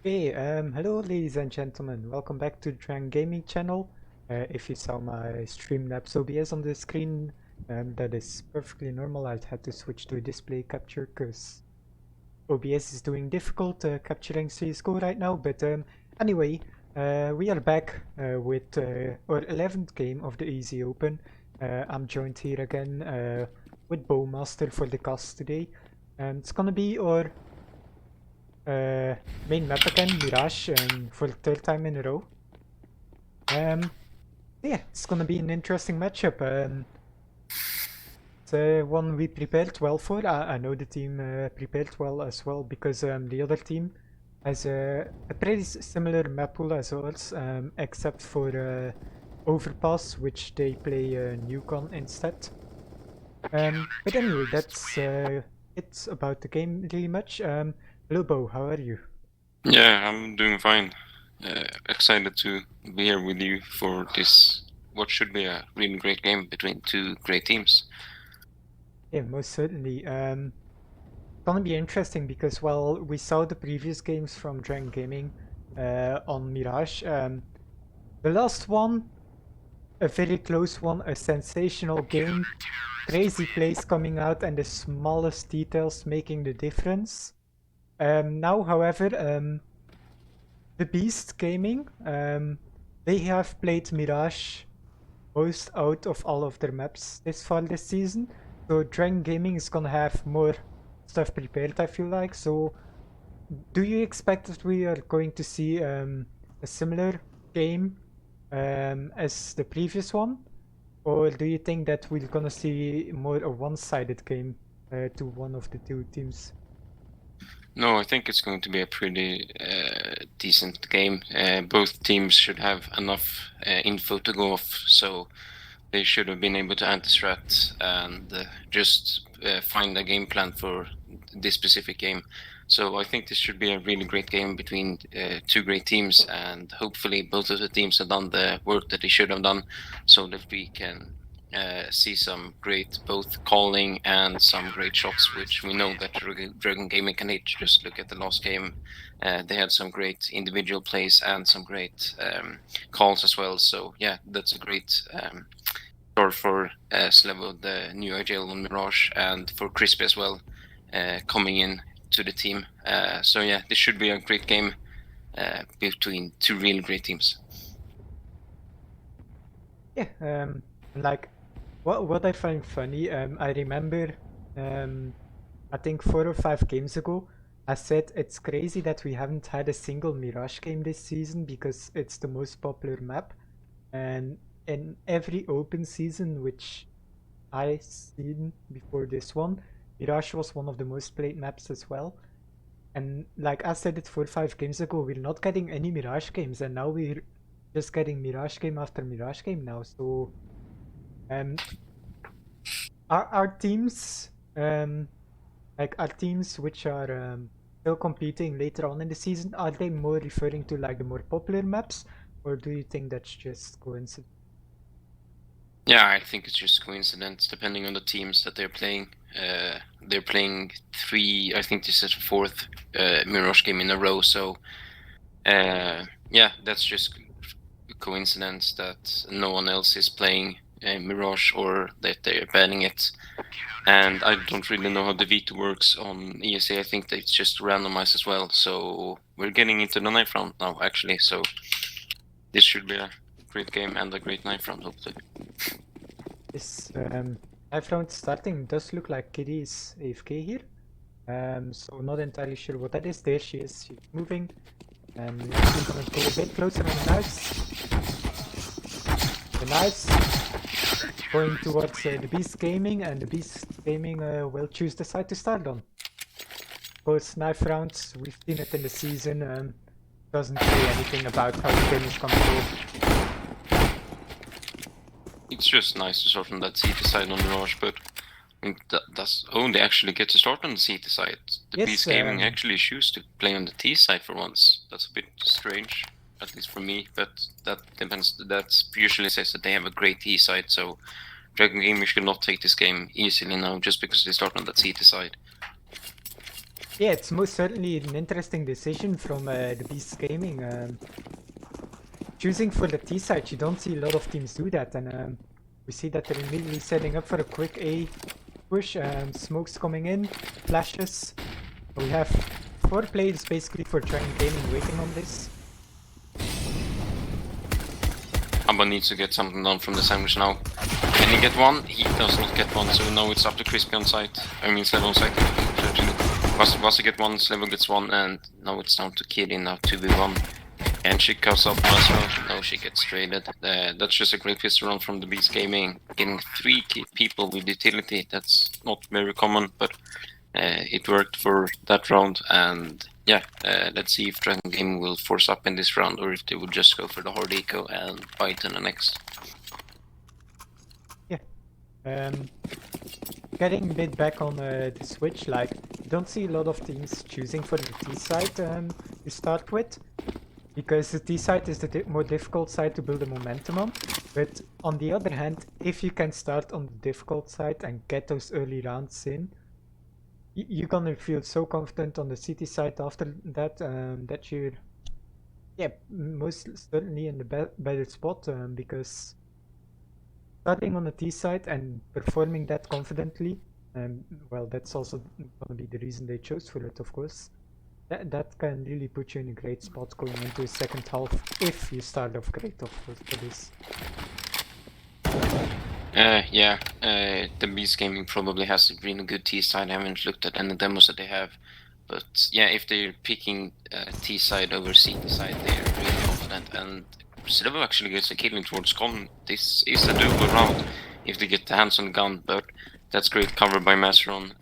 Hello ladies and gentlemen, welcome back to the DRGN Gaming channel. If you saw my Streamlabs OBS on the screen, that is perfectly normal. I had to switch to a display capture because OBS is doing difficult capturing CSGO right now. But anyway, we are back with our 11th game of the ESEA Open. I'm joined here again with Bowmaster for the cast today. And it's gonna be our main map again, Mirage, for the third time in a row. Yeah, it's gonna be an interesting matchup. It's one we prepared well for. I know the team prepared well as well because the other team has a pretty similar map pool as ours, except for Overpass, which they play Newcon instead. But anyway, that's it's about the game really much. Hello, Bo, how are you? Yeah, I'm doing fine. Excited to be here with you for this, what should be a really great game between two great teams. Yeah, most certainly. Gonna be interesting because, well, we saw the previous games from DRGN Gaming on Mirage. The last one, a very close one, a sensational game, crazy plays coming out, and the smallest details making the difference. Now, however, the Beast Gaming, they have played Mirage most out of all of their maps this far this season. So DRGN Gaming is gonna have more stuff prepared, I feel like. So do you expect that we are going to see a similar game as the previous one? Or do you think that we're gonna see more a one-sided game to one of the two teams? No, I think it's going to be a pretty decent game. Both teams should have enough info to go off, so they should have been able to anti-strat and just find a game plan for this specific game. So I think this should be a really great game between two great teams, and hopefully both of the teams have done the work that they should have done, so that we can see some great both calling and some great shots, which we know that DRGN Gaming can hit. Just look at the last game. They had some great individual plays and some great calls as well. So yeah, that's a great start for Slevo, the new IGL on Mirage, and for Crispy as well, coming in to the team. So yeah, this should be a great game between two really great teams. Yeah, like what I find funny, I remember, I think 4 or 5 games ago, I said it's crazy that we haven't had a single Mirage game this season because it's the most popular map, and in every open season which I seen before this one, Mirage was one of the most played maps as well. And like I said it 4 or 5 games ago, we're not getting any Mirage games, and now we're just getting Mirage game after Mirage game now. So um, our teams, like our teams which are still competing later on in the season, are they more referring to like the more popular maps, or do you think that's just coincidence? Yeah, I think it's just coincidence, depending on the teams that they're playing. They're playing I think this is the fourth Mirage game in a row, so yeah, that's just coincidence that no one else is playing Mirage or that they're banning it. And I don't really know how the veto works on ESEA. I think that it's just randomized as well. So we're getting into the knife round now, actually. So this should be a great game and a great knife round, hopefully. This knife round starting does look like Kitty is AFK here. So not entirely sure what that is. There she is. She's moving. And we're actually gonna go a bit closer on the knives. The knives going towards the Beast Gaming, and the Beast Gaming will choose the side to start on. Of course, knife rounds, we've seen it in the season, doesn't say anything about how the game is gonna go. It's just nice to start on that CT side on Mirage, but I think that's they actually get to start on the CT side. The Yes, Beast Gaming actually choose to play on the T side for once. That's a bit strange, at least for me, but that depends. That usually says that they have a great T side, so DRGN Gaming should not take this game easily now just because they start on that CT side. Yeah, it's most certainly an interesting decision from the Beast Gaming. Choosing for the T side, you don't see a lot of teams do that, and we see that they're immediately setting up for a quick A push. Smokes coming in, flashes. We have 4 players basically for DRGN Gaming waiting on this. Abba needs to get something done from the sandwich now. Can he get one? He does not get one, so now it's up to Crispy on site. I mean, Slevo on site. Vasa get one, Slevo gets one, and now it's down to Kiri now 2v1. And she cuts up as well. No, she gets traded. That's just a great pistol run from the Beast Gaming. Getting 3 people with utility. That's not very common, but it worked for that round. And yeah, let's see if DRGN Gaming will force up in this round or if they will just go for the hard eco and bite in the next. Yeah. Getting a bit back on the switch, like, you don't see a lot of teams choosing for the T side to start with. Because the T side is the more difficult side to build a momentum on. But on the other hand, if you can start on the difficult side and get those early rounds in, you're gonna feel so confident on the city side after that that you're, yeah, most certainly in the better spot. Because starting on the T side and performing that confidently, well, that's also gonna be the reason they chose for it, of course. That can really put you in a great spot going into the second half, if you start off great, of course, for this. Yeah, the Beast Gaming probably has a really good T side. I haven't looked at any demos that they have. But yeah, if they're picking T side over CT side, they're really confident. And Slevo actually gets a killing towards Con. This is a doable round if they get the hands on the gun, but that's great cover by Masteron.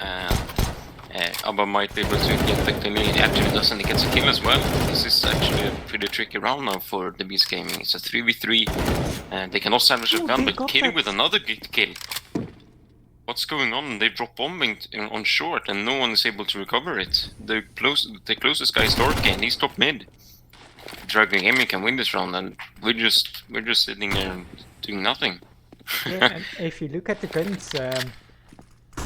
And Abba might be able to get the kill. He actually doesn't. He gets a kill as well. This is actually a pretty tricky round now for the Beast Gaming. It's a 3v3, and they cannot salvage a gun, but Kiri with another kill. What's going on? They drop bombing on short, and no one is able to recover it. The closest guy is DRGN. He's top mid. DRGN Gaming can win this round, and we're just sitting there doing nothing. Yeah, and if you look at the guns,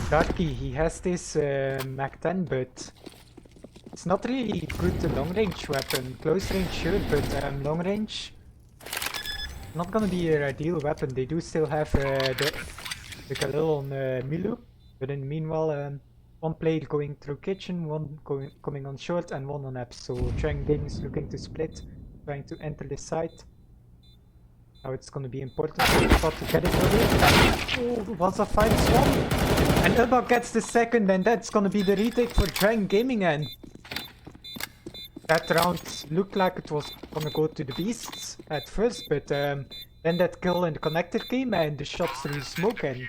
Darky, he has this Mac-10, but it's not really good long-range weapon. Close range, sure, but long range, not gonna be your ideal weapon. They do still have the Khalil on Milu, but in the meanwhile, one player going through kitchen, one coming on short, and one on apps. So DRGN Gaming is looking to split, trying to enter the site. Now it's gonna be important for the spot to get it early. Oh, was a 5-1. And Ubba gets the second, and that's gonna be the retake for DRGN Gaming. And that round looked like it was gonna go to the Beasts at first, but then that kill in the connector came and the shots through the smoke, and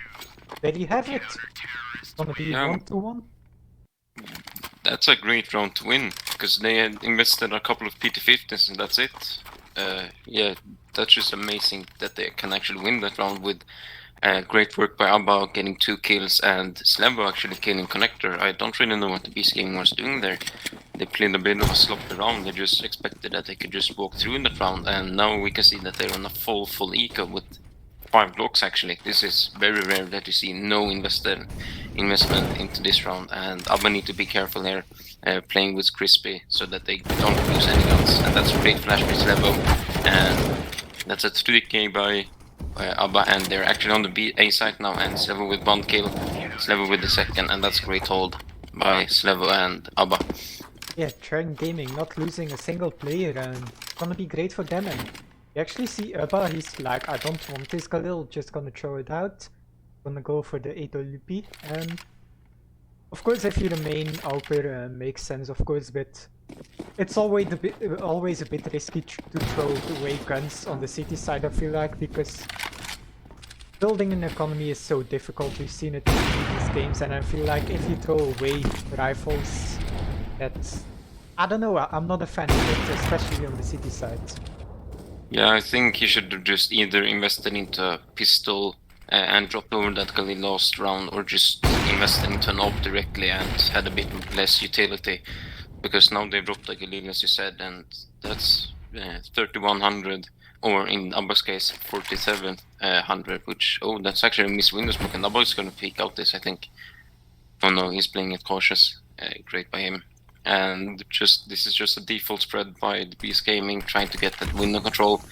there you have it. It's gonna be 1-1. That's a great round to win, because they had invested a couple of PT50s and that's it. Yeah, that's just amazing that they can actually win that round with great work by Abba getting 2 kills and Slevo actually killing Connector. I don't really know what the Beast Gaming was doing there. They played a bit of a sloppy round. They just expected that they could just walk through in that round, and now we can see that they're on a full eco with 5 blocks actually. This is very rare that you see no investment into this round, and Abba need to be careful here, playing with Crispy so that they don't lose any guns. And that's a great flash by Slevo, and that's a 3k by Abba, and they're actually on the A side now, and Slevo with 1 kill, Slevo with the second, and that's great hold by Slevo and Abba. Yeah, DRGN Gaming not losing a single player, and it's gonna be great for them. And you actually see Ubba, he's like, I don't want this Khalil, just gonna throw it out. Gonna go for the AWP. Of course, if you're the main AWPer, makes sense, of course, but it's always a bit risky to throw away guns on the city side, I feel like, because building an economy is so difficult. We've seen it in previous games, and I feel like if you throw away rifles, that's... I don't know, I'm not a fan of it, especially on the city side. Yeah, I think he should have just either invested into a pistol and dropped over that Khalil last round, or just invested into an AWP directly and had a bit less utility. Because now they dropped the Khalil, as you said, and that's 3100, or in Abba's case 4700, which, oh, that's actually a missed window smoke, and Abba is gonna peek out this, I think. Oh no, he's playing it cautious. great by him. And this is just a default spread by the Beast Gaming, trying to get that window control,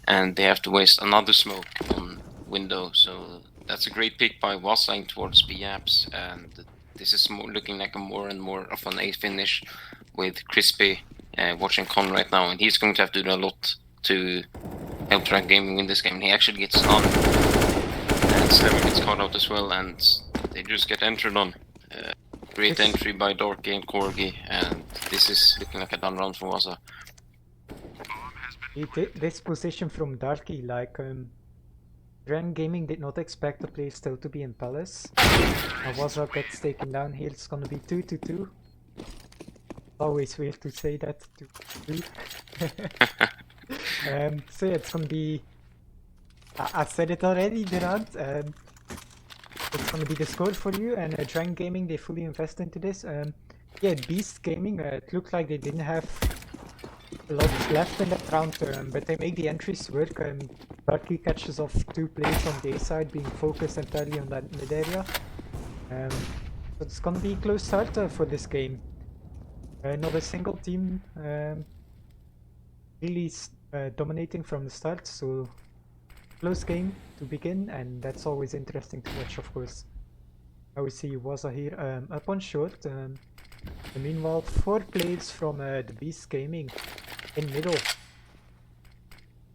and they have to waste another smoke on window. So that's a great pick by Wassang towards B apps, and this is looking like a more and more of an A finish with Crispy watching Con right now, and he's going to have to do a lot to help DRGN Gaming win this game. He actually gets on, and Slevo gets caught out as well, and they just get entered on. Great entry by Dorky and Corgi, and this is looking like a done round for Wasa. This position from Darky, like, DRGN Gaming did not expect the play still to be in Palace. Wasa gets taken down here, it's gonna be 2-2. Always weird to say that, 2-2. So yeah, it's gonna be... I said it already, Durant. It's gonna be the score for you, and DRGN Gaming, they fully invest into this. Yeah, Beast Gaming, it looked like they didn't have a lot left in that round, but they make the entries work. Darky catches off 2 players on the A side, being focused entirely on that mid area. So it's gonna be a close start for this game. Not a single team really dominating from the start, so close game to begin, and that's always interesting to watch, of course. Now we see Waza here up on short. Meanwhile, 4 players from the Beast Gaming in middle.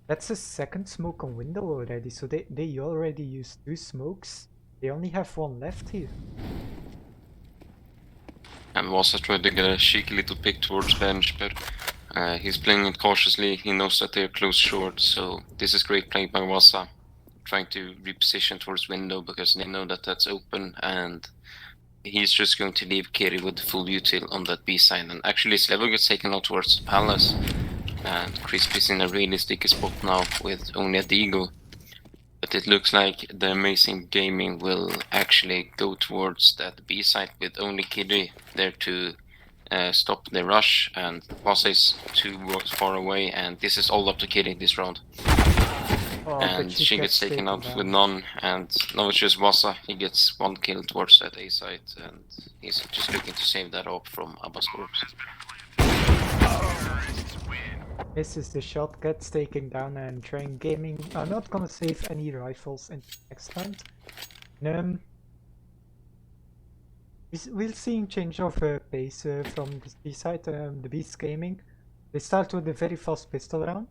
That's the second smoke on window already, so they already used 2 smokes. They only have 1 left here. And Waza tried to get a cheeky little pick towards bench, but he's playing it cautiously. He knows that they're close short, so this is great play by Waza, trying to reposition towards window because they know that that's open, and he's just going to leave Kiri with full util on that B side. And actually Slevo gets taken out towards Palace, and Crispy's in a really sticky spot now with only a Deagle. But it looks like the Amazing Gaming will actually go towards that B side with only Kiri there to stop the rush, and Waza is too far away, and this is all up to Kiri this round. And she gets taken out with none, and now it's just Waza. He gets 1 kill towards that A side, and he's just looking to save that up from Abba's corpse. This is the shot, gets taken down, and DRGN Gaming are not gonna save any rifles in next round. We're seeing change of pace from the B side, the Beast Gaming. They start with a very fast pistol round,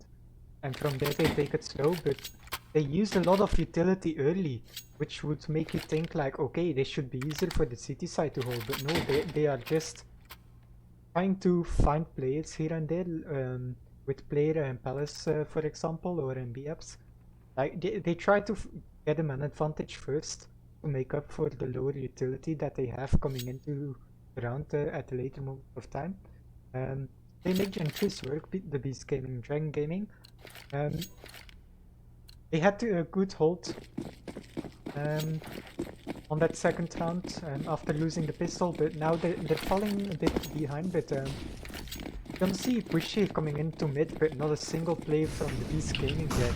and from there they take it slow, but they use a lot of utility early, which would make you think like, okay, they should be easier for the city side to hold, but no, they are just trying to find players here and there, with player in Palace, for example, or in B-Apps. Like, they try to get them an advantage first, to make up for the lower utility that they have coming into the round at a later moment of time. They make the entries work, the Beast Gaming, DRGN Gaming. They had a good hold on that second round after losing the pistol, but now they're falling a bit behind. But you can see Pushy coming into mid, but not a single play from the Beast Gaming yet.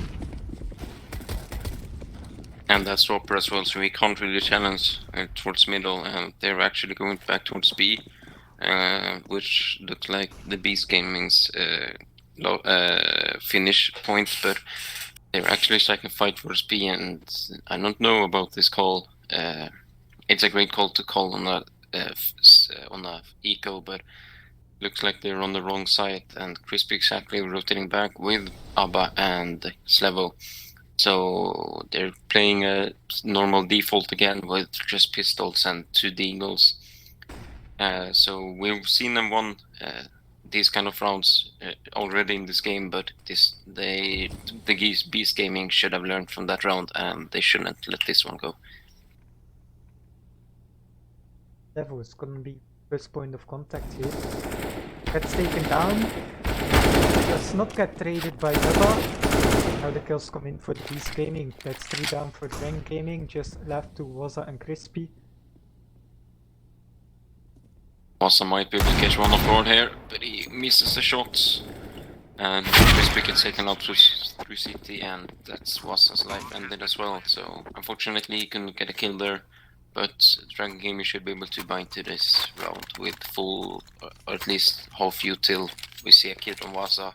And that's Roper as well, so he can't really challenge towards middle, and they're actually going back towards B, which looks like the Beast Gaming's finish point, but they're actually striking fight towards B, and I don't know about this call. It's a great call to call on a eco, but looks like they're on the wrong side, and Crispy exactly rotating back with Abba and Slevo. So they're playing a normal default again with just pistols and 2 deagles. So we've seen them won these kind of rounds already in this game, but the Beast Gaming should have learned from that round, and they shouldn't let this one go. Level is gonna be first point of contact here. Gets taken down. Does not get traded by Abba. Now the kills come in for the Beast Gaming. That's 3 down for DRGN Gaming, just left to Waza and Crispy. Waza might be able to catch one off guard here, but he misses the shots. And Crispy gets taken out through CT, and that's Waza's life ended as well. So unfortunately he couldn't get a kill there. but Dragon Gaming should be able to buy into this round with full, or at least half util. We see a kid on Waza,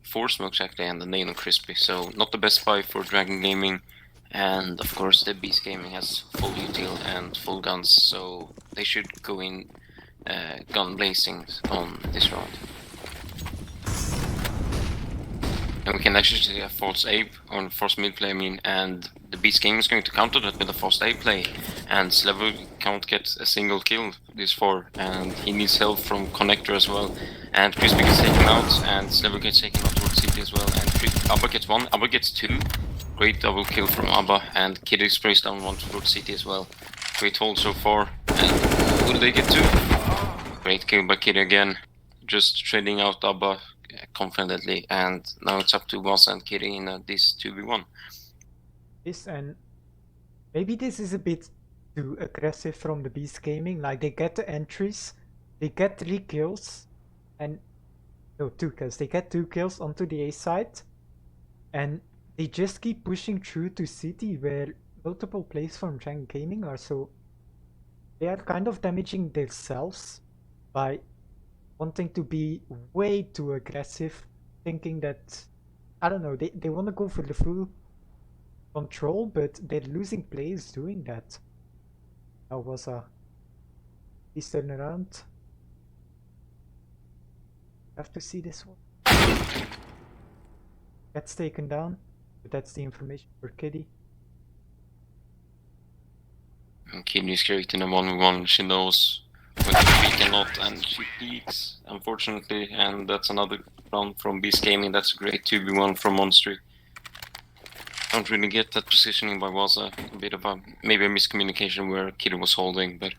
4 smokes actually, and the Nano Crispy. So not the best buy for Dragon Gaming, and of course the Beast Gaming has full util and full guns, so they should go in gun blazing on this round. And we can actually see a false A, or false mid play, I mean, and the Beast Gaming is going to counter that with a false A play, and Slevo can't get a single kill this far, and he needs help from Connector as well, and Crispy gets taken out, and Slevo gets taken out towards City as well, and Abba gets 1, Abba gets 2, great double kill from Abba, and Kitty sprays down 1 towards City as well. Great hold so far, and who do they get to? Great kill by Kitty again, just trading out Abba confidently, and now it's up to Waza and Kitty in this 2v1. This, and maybe this is a bit too aggressive from the Beast Gaming. Like, they get the entries, they get 3 kills, and no, 2 kills. They get 2 kills onto the A side, and they just keep pushing through to City, where multiple plays from Dragon Gaming are, so they are kind of damaging themselves by wanting to be way too aggressive, thinking that, I don't know, they want to go for the full control, but they're losing plays doing that. That was a please turn around. Have to see this one. Gets taken down, but that's the information for Kitty. And Kitty's creating a 1v1, she knows when to peek and not, and she peeks, unfortunately, and that's another round from Beast Gaming. That's a great 2v1 from Monster. Don't really get that positioning by Waza, a bit of a, maybe a miscommunication where Kitty was holding, but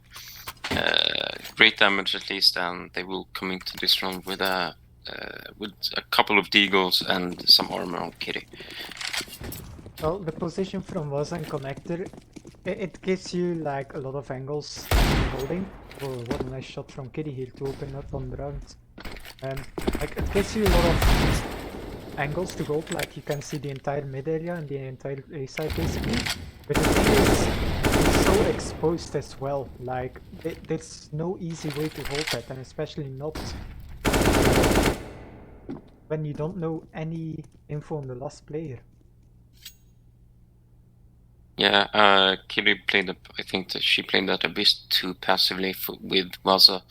great damage at least, and they will come into this round with a couple of deagles and some armor on Kitty. Well, the position from Waza and Connector, it gives you like a lot of angles holding. Oh, what a nice shot from Kitty here to open up on the round. Like, it gives you a lot of angles to go, like you can see the entire mid area and the entire A side basically. But the thing is, it's so exposed as well. Like, there's no easy way to hold that, and especially not when you don't know any info on the last player. Yeah, Kitty played, I think that she played that a bit too passively with Waza.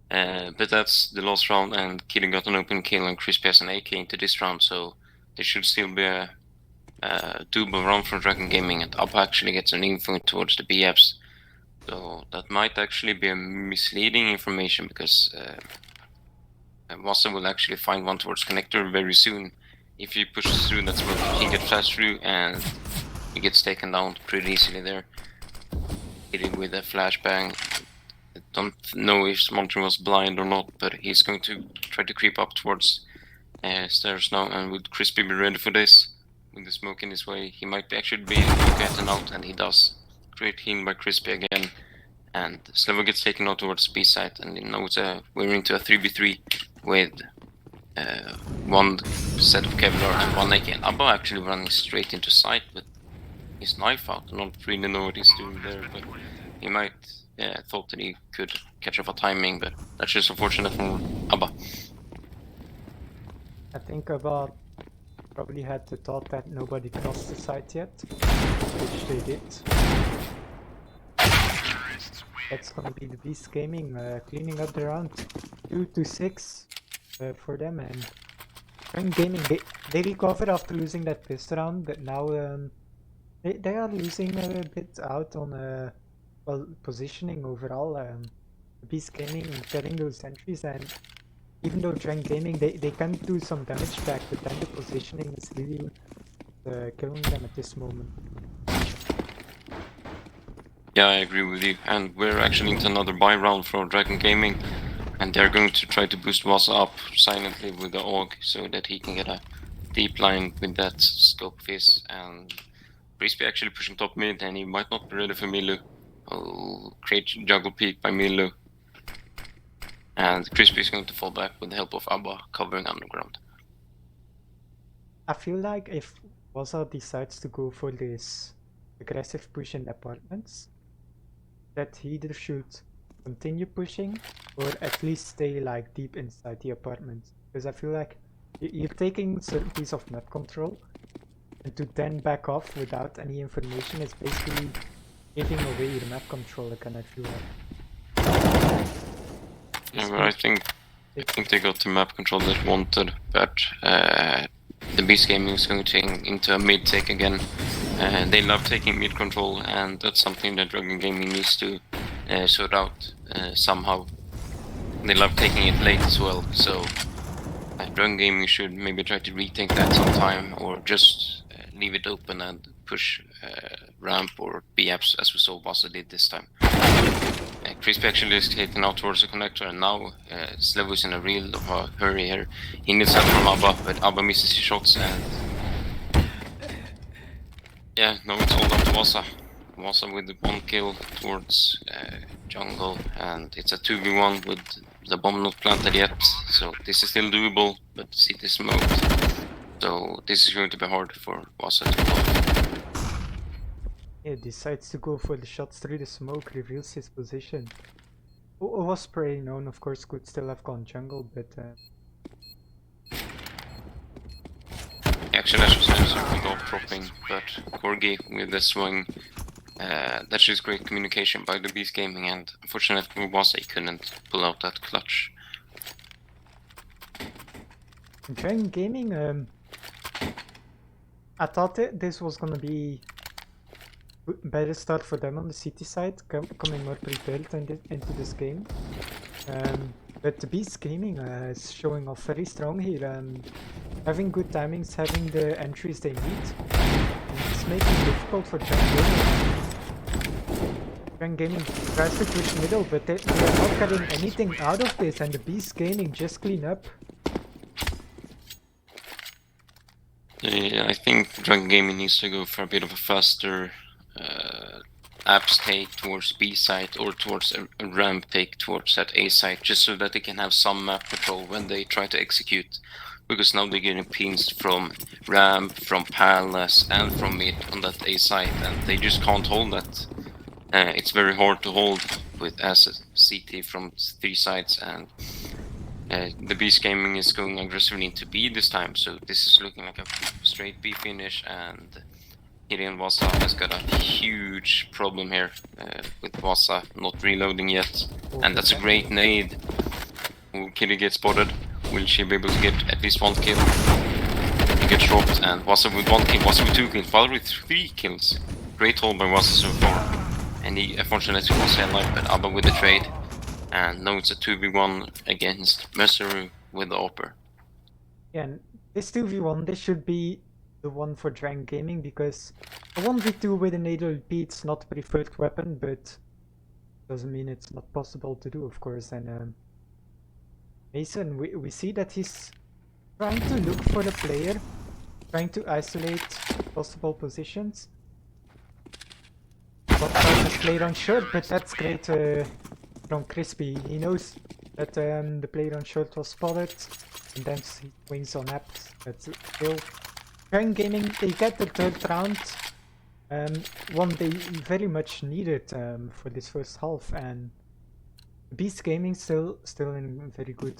But that's the last round, and Kitty got an open kill, and Crispy has an AK into this round, so there should still be a doable round from Dragon Gaming, and Abba actually gets an info towards the BFs. So that might actually be a misleading information, because Waza will actually find one towards Connector very soon. If he pushes through, that's where he gets fast through, and he gets taken down pretty easily there. Kitty with a flashbang. I don't know if Montre was blind or not, but he's going to try to creep up towards stairs now, and would Crispy be ready for this? With the smoke in his way, he might actually be able to get an out, and he does. Great heal by Crispy again, and Slevo gets taken out towards B side, and now we're into a 3v3 with one set of Kevlar and one AK, and Abba actually running straight into sight with his knife out. I don't really know what he's doing there, but he might thought that he could catch up a timing, but that's just unfortunate from Abba. I think Abba probably had the thought that nobody crossed the site yet, which they did. That's gonna be the Beast Gaming cleaning up the round. 2-6 for them, and Dragon Gaming, they recover after losing that piss round, but now they are losing a bit out on well, positioning overall. Beast Gaming getting those entries, and even though Dragon Gaming they can do some damage back, but then the positioning is really killing them at this moment. Yeah, I agree with you, and we're actually into another buy round for Dragon Gaming, and they're going to try to boost Waza up silently with the AUG so that he can get a deep line with that scope of his, and Crispy actually pushing top mid, and he might not be ready for Milu. Oh, great juggle peek by Milu. And Crispy is going to fall back with the help of Abba covering underground. I feel like if Waza decides to go for this aggressive push in the apartments, that he either should continue pushing or at least stay like deep inside the apartments. Because I feel like you're taking certain piece of map control, and to then back off without any information is basically giving away your map control again, I feel like. Yeah, but I think they got the map control they wanted, but the Beast Gaming is going to into a mid take again. They love taking mid control, and that's something that DRGN Gaming needs to sort out somehow. They love taking it late as well, so DRGN Gaming should maybe try to retake that sometime, or just leave it open and push ramp or B-apps as we saw Vasa did this time. Crispy actually is hitting out towards the connector, and now Slevo is in a real hurry here. He needs help from Abba, but Abba misses his shots, and yeah, now it's all down to Vasa. Vasa with the bomb kill towards jungle, and it's a 2v1 with the bomb not planted yet, so this is still doable, but city smoked. So this is going to be hard for Vasa to pull off. Yeah, decides to go for the shots through the smoke, reveals his position. Was pretty known, of course, could still have gone jungle, but Actually, that was something off dropping, but Corgi with the swing, that's just great communication by the Beast Gaming, and unfortunately for Vasa he couldn't pull out that clutch. DRGN Gaming, I thought this was gonna be better start for them on the city side, coming more prepared into this game. But the Beast Gaming is showing off very strong here, having good timings, having the entries they need. And it's making it difficult for DRGN Gaming. DRGN Gaming tries to push middle, but they are not getting anything out of this, and the Beast Gaming just clean up. Yeah, I think DRGN Gaming needs to go for a bit of a faster apps take towards B site, or towards a ramp take towards that A site, just so that they can have some map control when they try to execute. Because now they're getting pings from ramp, from palace, and from mid on that A site, and they just can't hold that. It's very hard to hold with as a CT from 3 sides, and the Beast Gaming is going aggressively into B this time, so this is looking like a straight B finish, and Kirin Vasa has got a huge problem here with Vasa not reloading yet, and that's a great nade. Will Kiri get spotted? Will she be able to get at least 1 kill? He gets dropped, and Vasa with 1 kill, Vasa with 2 kills, Vasa with 3 kills. Great hold by Vasa so far, and he unfortunately was alive, but Abba with the trade, and now it's a 2v1 against Messeru with the Opper. Yeah, and this 2v1, this should be the one for DRGN Gaming, because a 1v2 with an AWP, it's not preferred weapon, but doesn't mean it's not possible to do, of course. And Mason, we see that he's trying to look for the player, trying to isolate possible positions. But the player on short, but that's great from Crispy. He knows that the player on short was spotted, and then he swings on apps. That's a kill. DRGN Gaming, they get the 3rd round, one they very much needed for this first half, and Beast Gaming still in very good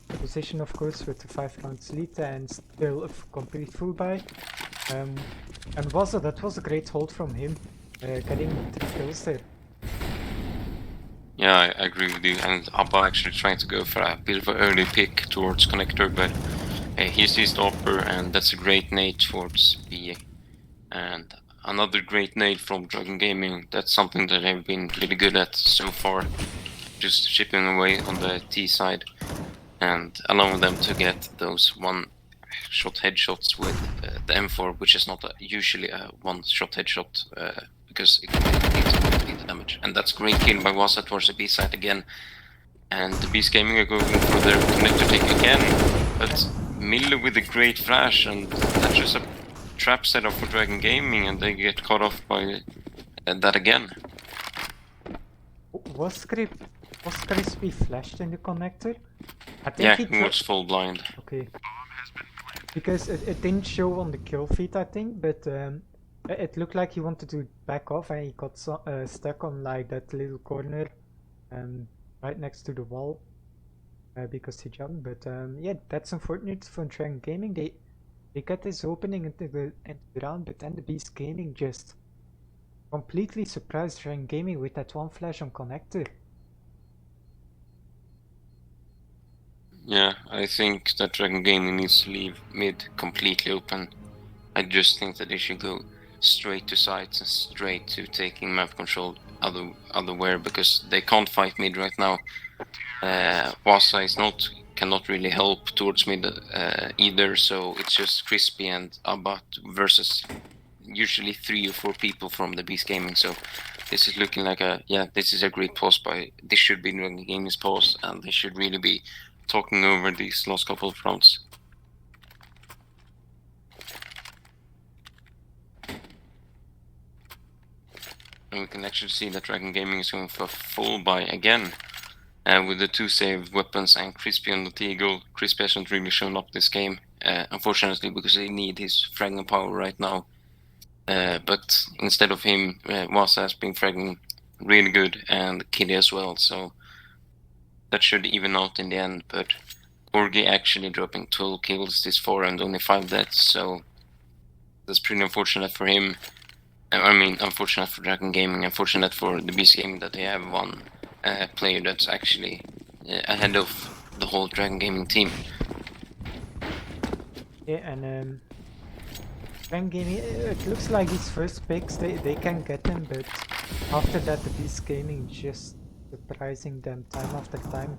position, of course, with the 5 rounds lead and still a complete full buy. And Vasa, that was a great hold from him, getting 3 kills there. Yeah, I agree with you, and Abba actually trying to go for a bit of an early pick towards connector, but he sees the upper, and that's a great nade towards B. And another great nade from DRGN Gaming, that's something that they've been really good at so far, just chipping away on the T side and allowing them to get those 1-shot headshots with the M4, which is not usually a 1-shot headshot, because it can hit the damage. And that's great kill by Vasa towards the B side again. And the Beast Gaming are going for their connector take again, but Miller with a great flash, and that's just a trap setup for DRGN Gaming, and they get caught off by that again. Was Crispy flashed in the connector? I think yeah, he was full blind. Okay. Because it didn't show on the kill feed, I think, but It looked like he wanted to back off and he got stuck on like that little corner right next to the wall because he jumped. But yeah, that's unfortunate for Dragon Gaming. They got this opening into the round, but then the Beast Gaming just completely surprised Dragon Gaming with that one flash on connector. Yeah, I think that Dragon Gaming needs to leave mid completely open. I just think that they should go straight to sites and straight to taking map control otherwhere, because they can't fight mid right now. Wasa is cannot really help towards mid either, so it's just Crispy and Abbat versus usually 3 or 4 people from the Beast Gaming. So this is looking like this is a great pause by. This should be Dragon Gaming's pause, and they should really be talking over these last couple of rounds. And we can actually see that Dragon Gaming is going for a full buy again. With the 2 saved weapons and Crispy on the Eagle. Crispy hasn't really shown up this game, unfortunately, because they need his fragging power right now. But instead of him, Wasa has been fragging really good, and Kitty as well, so that should even out in the end. But Orgi actually dropping 12 kills this 4 and only 5 deaths, so that's pretty unfortunate for him. I mean, unfortunate for Dragon Gaming, unfortunate for the Beast Gaming that they have one player that's actually ahead of the whole Dragon Gaming team. Yeah, and Dragon Gaming, it looks like his first picks, they can get them, but after that the Beast Gaming just surprising them time after time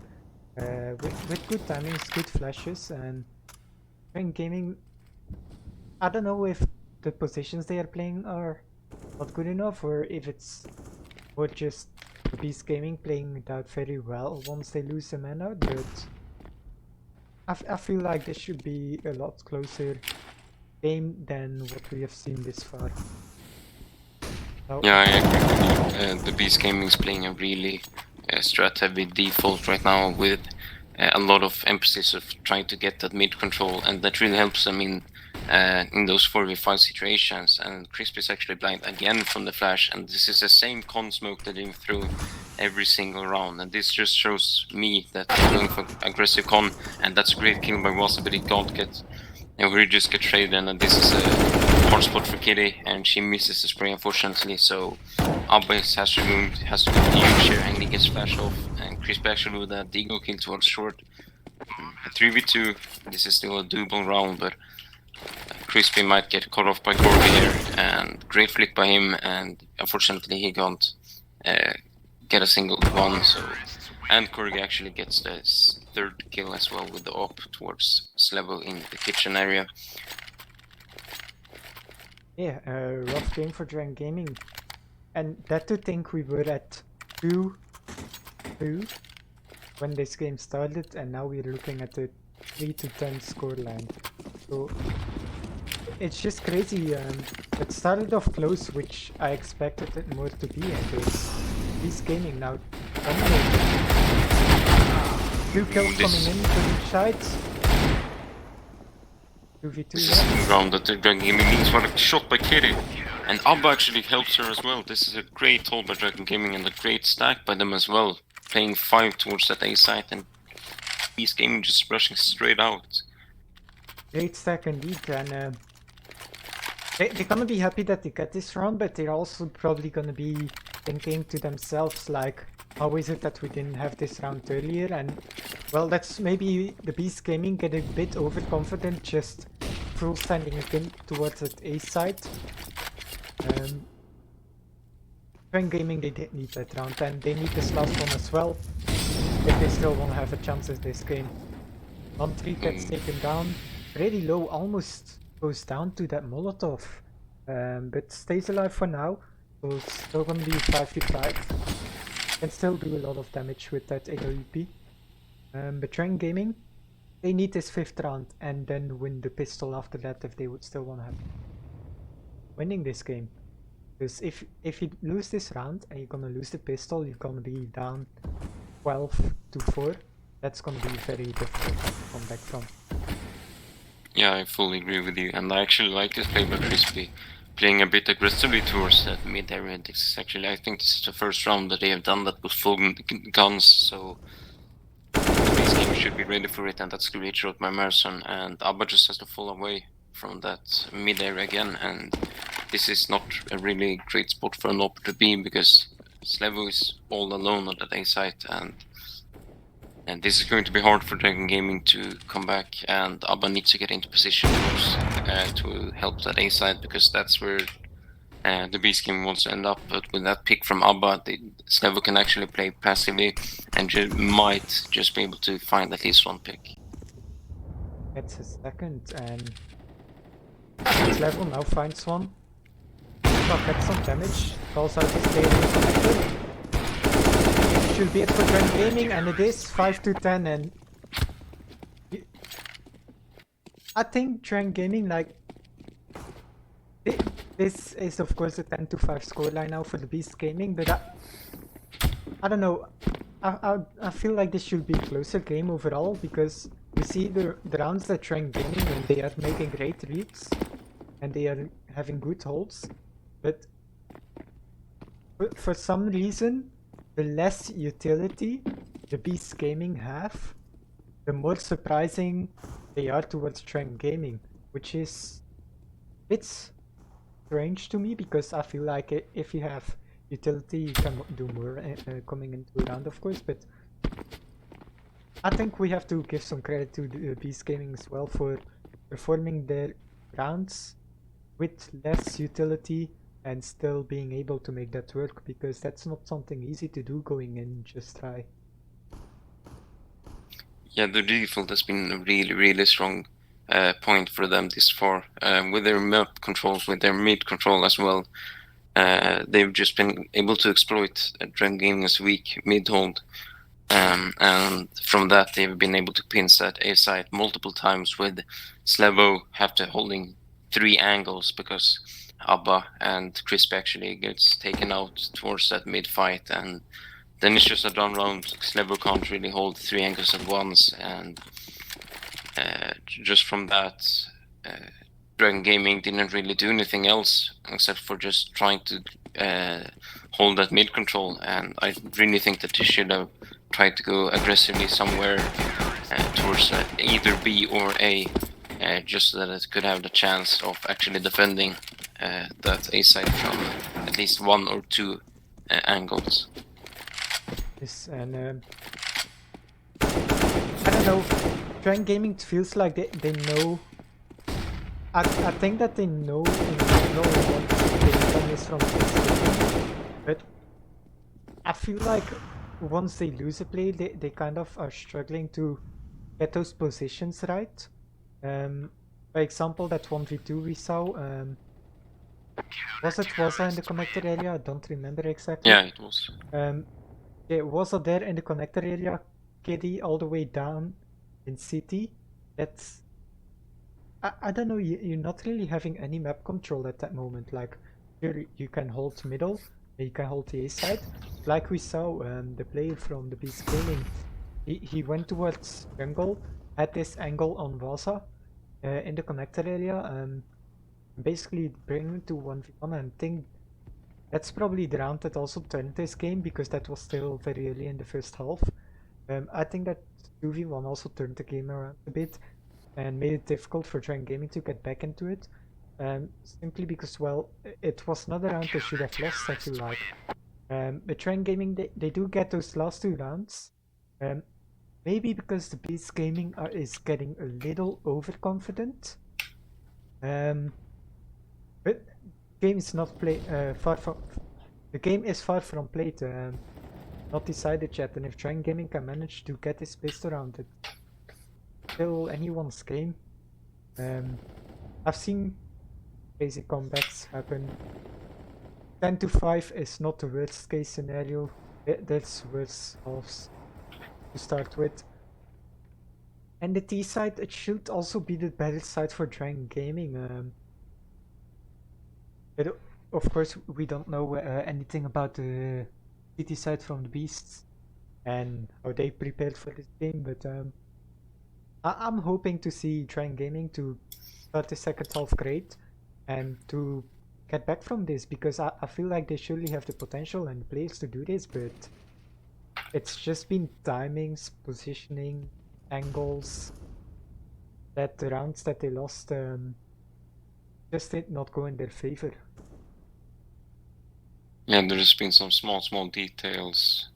with good timings, good flashes, and Dragon Gaming, I don't know if the positions they are playing are not good enough or if it's or just the Beast Gaming playing that very well once they lose the man out, but I feel like this should be a lot closer game than what we have seen this far. So, yeah, I agree with you. The Beast Gaming is playing a really strat heavy default right now with a lot of emphasis of trying to get that mid control, and that really helps them in those 4v5 situations. And Crispy is actually blind again from the flash, and this is the same con smoke that they threw every single round, and this just shows me that they're going for aggressive con, and that's a great kill by Wasa, but it can't get, and we just get traded, and this is a hard spot for Kitty, and she misses the spray unfortunately, so Abbas has to go huge here, and he gets flashed off, and Crispy actually with that Deagle kill towards short. 3v2, this is still a doable round, but Crispy might get caught off by Corby here, and great flick by him, and unfortunately he can't get a single one, so, and Corby actually gets the 3rd kill as well with the op towards Slevo in the kitchen area. yeah, rough game for Dragon Gaming, and that to think we were at 2-2 when this game started, and now we're looking at a 3-10 scoreline. So it's just crazy. It started off close, which I expected it more to be, and Beast Gaming now dominating. 2 kills coming in to each side. 2v2. This is the round that the Dragon Gaming needs. What a shot by Kitty, and Abba actually helps her as well. This is a great hold by Dragon Gaming and a great stack by them as well, playing 5 towards that A site, and Beast Gaming just rushing straight out. Great stack indeed, and they're gonna be happy that they get this round, but they're also probably gonna be thinking to themselves like, how is it that we didn't have this round earlier? And well, that's maybe the Beast Gaming get a bit overconfident, just full standing again towards that A side. Dragon Gaming, they did need that round, and they need this last one as well if they still want to have a chance at this game. 1-3 gets taken down, pretty low, almost goes down to that Molotov, but stays alive for now, so it's still gonna be 5v5. Can still do a lot of damage with that AWP. But Dragon Gaming, they need this 5th round and then win the pistol after that if they would still want to have winning this game. Because if you lose this round and you're gonna lose the pistol, you're gonna be down 12-4. That's gonna be very difficult to come back from. Yeah, I fully agree with you, and I actually like this play by Crispy, playing a bit aggressively towards that mid area. This is actually, I think this is the first round that they have done that with full guns, so the base game should be ready for it, and that's great shot by Marathon, and Abba just has to fall away from that mid area again, and this is not a really great spot for an op to be, because Slevo is all alone on that A site, and this is going to be hard for Dragon Gaming to come back, and Abba needs to get into position to help that A side, because that's where the Beast game wants to end up. But with that pick from Abba, Slevo can actually play passively and might just be able to find at least one pick. Gets a second, and Slevo now finds one. Abba gets some damage, calls out his player connected. Should be it for Dragon Gaming, and it is 5-10, and I think Dragon Gaming, like, this is of course a 10-5 scoreline now for the Beast Gaming, but I don't know, I feel like this should be a closer game overall, because you see the rounds that Dragon Gaming, and they are making great reads, and they are having good holds, but for some reason, the less utility the Beast Gaming have, the more surprising they are towards Dragon Gaming, which is it's strange to me, because I feel like if you have utility, you can do more coming into a round, of course. But I think we have to give some credit to the Beast Gaming as well for performing their rounds with less utility and still being able to make that work, because that's not something easy to do going in just try. Yeah, the default has been a really strong point for them this far. With their map controls, with their mid control as well, they've just been able to exploit Dragon Gaming's weak mid hold. And from that, they've been able to pinch that A site multiple times, with Slevo have to holding 3 angles, because Abba and Crisp actually gets taken out towards that mid fight, and then it's just a done round. Slevo can't really hold 3 angles at once, and just from that, Dragon Gaming didn't really do anything else except for just trying to hold that mid control, and I really think that they should have tried to go aggressively somewhere towards either B or A, just so that it could have the chance of actually defending that A side from at least 1 or 2 angles. Yes, and I don't know, Dragon Gaming feels like they know. I think that they know in general what the income is from this game, but I feel like once they lose a play, they kind of are struggling to get those positions right. For example, that 1v2 we saw, was it Waza in the connector area? I don't remember exactly. Yeah, it was. Yeah, Waza there in the connector area, KD all the way down in city. That's, I don't know, you're not really having any map control at that moment. Like, you can hold middle, you can hold the A side. Like we saw, the player from the Beast Gaming, he went towards jungle, had this angle on Waza in the connector area, basically bring it to 1v1, and think that's probably the round that also turned this game, because that was still very early in the first half. I think that 2v1 also turned the game around a bit and made it difficult for Dragon Gaming to get back into it. Simply because, well, it was not a round they should have lost, I feel like. But Dragon Gaming, they do get those last 2 rounds. Maybe because the Beast Gaming is getting a little overconfident. But game is not far from the game is far from played, not decided yet, and if Dragon Gaming can manage to get this pissed around it, still anyone's game. I've seen crazy comebacks happen. 10-5 is not the worst case scenario. There's worse halves to start with. And the T side, it should also be the better side for Dragon Gaming. But of course, we don't know anything about the city side from the Beasts and how they prepared for this game. But I'm hoping to see Dragon Gaming to start the second half great and to get back from this, because I feel like they surely have the potential and the players to do this, but it's just been timings, positioning, angles, that the rounds that they lost just did not go in their favor. Yeah, there's been some small details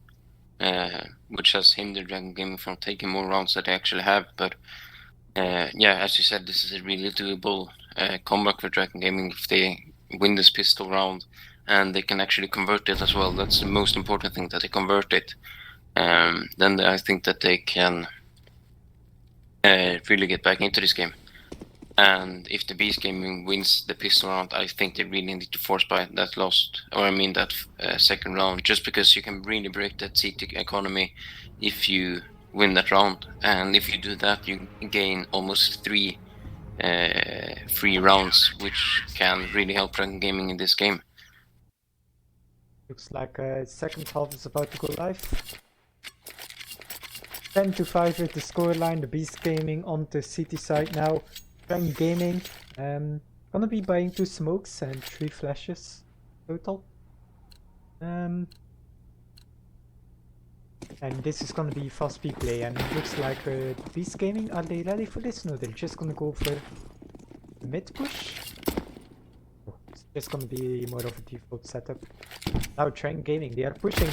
which has hindered Dragon Gaming from taking more rounds that they actually have. But yeah, as you said, this is a really doable comeback for Dragon Gaming if they win this pistol round and they can actually convert it as well. That's the most important thing, that they convert it. Then I think that they can really get back into this game. And if the Beast Gaming wins the pistol round, I think they really need to force buy that that second round, just because you can really break that CT economy if you win that round. And if you do that, you gain almost 3 free rounds, which can really help Dragon Gaming in this game. Looks like second half is about to go live. 10-5 with the scoreline. The Beast Gaming on the city side now. Dragon Gaming gonna be buying 2 smokes and 3 flashes total. And this is gonna be fast speed play, and it looks like Beast Gaming, are they ready for this? No, they're just gonna go for the mid push. Oh, it's just gonna be more of a default setup. Now Dragon Gaming, they are pushing.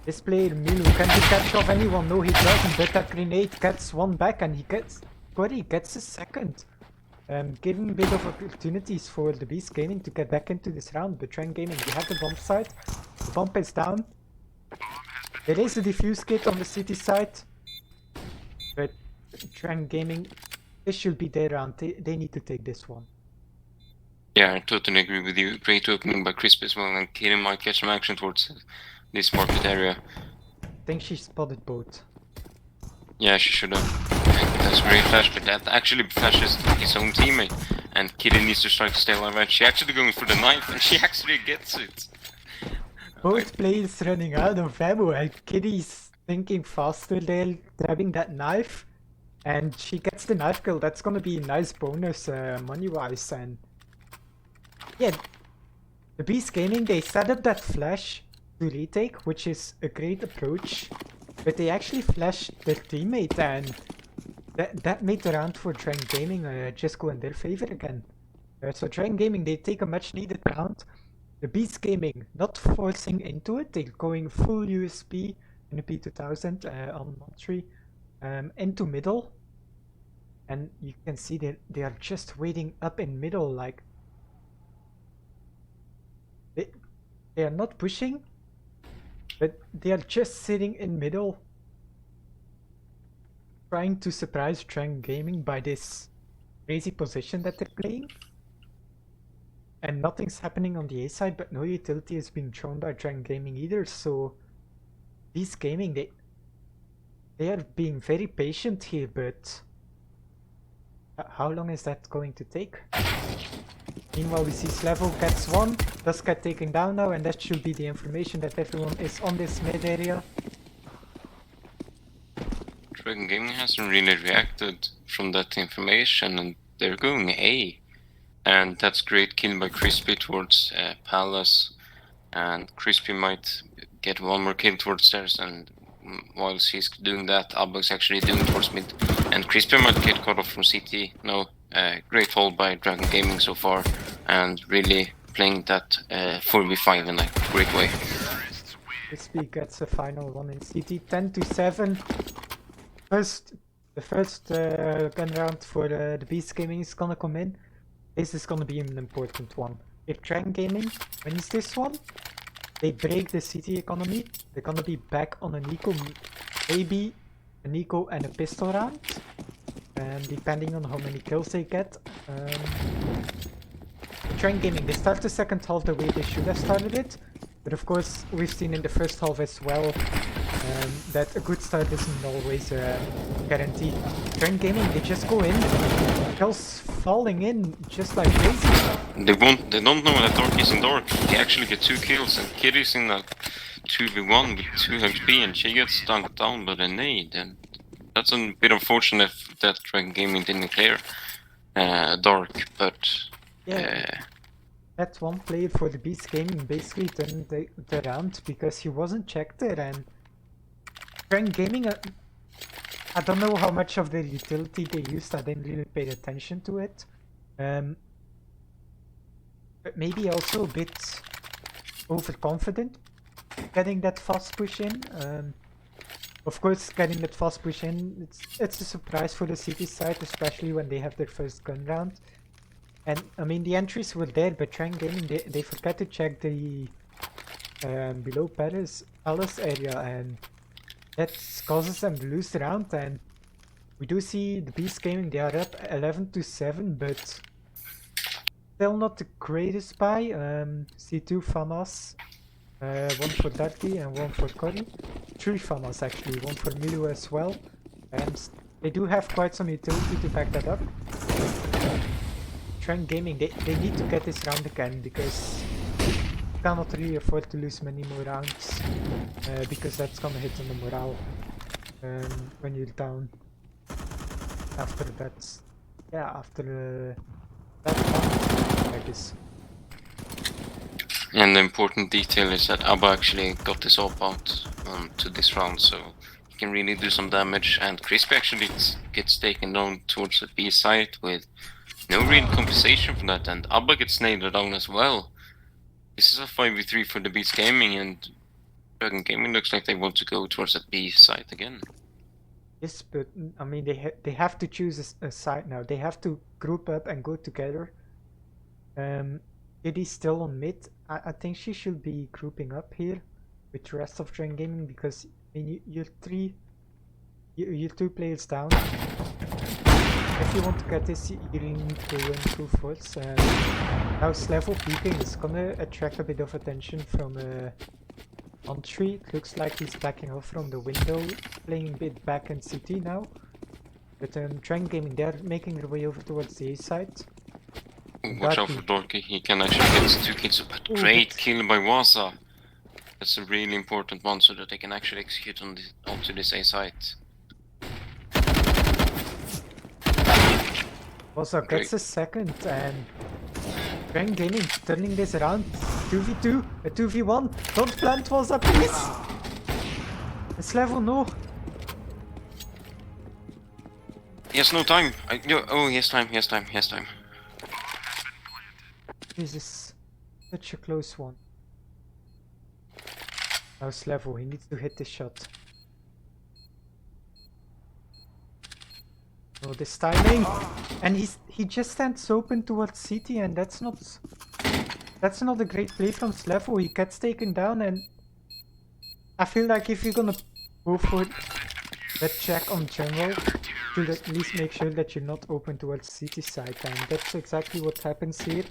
This player Milu, can he catch off anyone? No, he doesn't, but that grenade gets one back and he gets a second. Giving a bit of opportunities for the Beast Gaming to get back into this round, but Dragon Gaming, they have the bomb side. The bomb is down. There is a defuse kit on the city side, but Dragon Gaming, this should be their round. They need to take this one. Yeah, I totally agree with you. Great opening by Crisp as well, and Kirin might catch some action towards this market area. I think she spotted both. Yeah, she should have. That's a great flash, but that actually flashes his own teammate, and Kirin needs to try to stay alive, and she actually going for the knife, and she actually gets it. Both players running out of ammo, and Kitty's thinking faster there, grabbing that knife, and she gets the knife kill. That's gonna be a nice bonus money-wise, and yeah, the Beast Gaming, they set up that flash to retake, which is a great approach, but they actually flashed their teammate, and that made the round for Dragon Gaming just go in their favor again. So Dragon Gaming, they take a much needed round. The Beast Gaming not forcing into it, they're going full USB in a P2000 on Montreal into middle. And you can see that they are just waiting up in middle, like they are not pushing, but they are just sitting in middle, trying to surprise Dragon Gaming by this crazy position that they're playing. And nothing's happening on the A side, but no utility is being shown by Dragon Gaming either, so Beast Gaming, they are being very patient here, but how long is that going to take? Meanwhile, we see Slevo gets one, does get taken down now, and that should be the information that everyone is on this mid area. Dragon Gaming hasn't really reacted from that information, and they're going A. And that's great kill by Crispy towards Palace, and Crispy might get one more kill towards stairs, and whilst he's doing that, Abba's actually doing towards mid, and Crispy might get cut off from CT. No, great hold by Dragon Gaming so far, and really playing that 4v5 in a great way. Crispy gets a final one in CT, 10-7. The first gun round for the Beast Gaming is gonna come in. This is gonna be an important one. If Dragon Gaming wins this one, they break the city economy. They're gonna be back on an eco, maybe an eco and a pistol round, depending on how many kills they get. Dragon Gaming, they start the second half the way they should have started it, but of course we've seen in the first half as well that a good start isn't always guaranteed. Dragon Gaming, they just go in, kills falling in just like crazy. They don't know that Dark is in Dark. He actually get 2 kills, and Kitty's in a 2v1 with 2 HP, and she gets dunked down by the nade, and that's a bit unfortunate that Dragon Gaming didn't clear Dark, but yeah. that one player for the Beast Gaming basically turned the round because he wasn't checked there, and Drang Gaming, I don't know how much of their utility they used, I didn't really pay attention to it. But maybe also a bit overconfident getting that fast push in. Of course, getting that fast push in, it's a surprise for the city side, especially when they have their first gun round. And I mean, the entries were there, but Drang Gaming, they forgot to check the below Palace area, and that causes them to lose the round. And we do see the Beast Gaming, they are up 11-7, but still not the greatest buy. C2 FAMAS, one for Darky and one for Cory. 3 FAMAS actually, one for Milu as well. And they do have quite some utility to back that up. Drang Gaming, they need to get this round again, because you cannot really afford to lose many more rounds, because that's gonna hit on the morale when you're down after that. Yeah, after that round, I guess. And the important detail is that Abba actually got his op out to this round, so he can really do some damage. And Crispy actually gets taken down towards the B site with no real compensation for that, and Abba gets nailed down as well. This is a 5v3 for the Beast Gaming, and DRGN Gaming looks like they want to go towards that B site again. Yes, but I mean, they have to choose a side now. They have to group up and go together. It is still on mid. I think she should be grouping up here with the rest of Drang Gaming, because I mean, you're 2 players down. If you want to get this, you really need to win 2 forts. Now Slevo peeking is gonna attract a bit of attention from Antri. It looks like he's backing off from the window, playing a bit back in CT now. But Drang Gaming, they're making their way over towards the A side. Watch out for Dorky, he can actually get 2 kills. But great kill by Waza. That's a really important one, so that they can actually execute onto this A site. Waza gets a second, and Drang Gaming turning this around. 2v2, a 2v1. Don't plant Waza, please! It's level, no. He has no time. Oh, he has time, he has time, he has time. This is such a close one. Now Slevo, he needs to hit the shot. Oh, this timing! And he just stands open towards CT, and that's not a great play from Slevo. He gets taken down, and I feel like if you're gonna go for that check on general, to at least make sure that you're not open towards CT side, and that's exactly what happens here.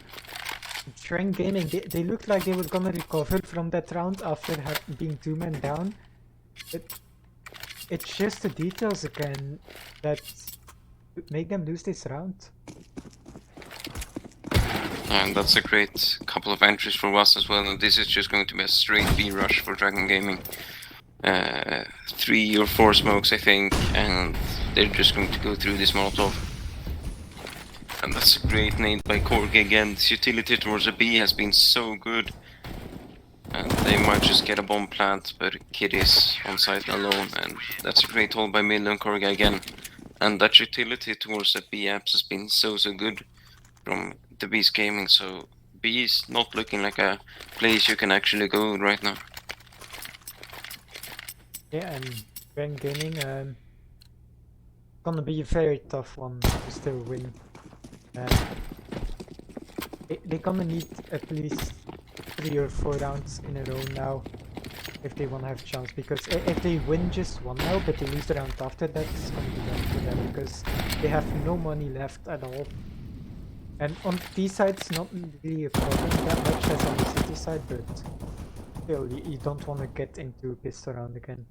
Drang Gaming, they looked like they were gonna recover from that round after being 2-man down, but it's just the details again that make them lose this round. And that's a great couple of entries for us as well, and this is just going to be a straight B rush for DRGN Gaming. 3 or 4 smokes, I think, and they're just going to go through this Molotov. And that's a great nade by Korg again. This utility towards the B has been so good. And they might just get a bomb plant, but Kid is on site alone, and that's a great hold by Milu and Korg again. And that utility towards the B apps has been so good from the Beast Gaming, so B is not looking like a place you can actually go right now. Yeah, and Drang Gaming, gonna be a very tough one to still win. They're gonna need at least 3 or 4 rounds in a row now if they want to have a chance, because if they win just 1 now but they lose the round after that, it's gonna be done for them, because they have no money left at all. And on B side it's not really a problem that much as on the city side, but still you don't want to get into a pistol round again.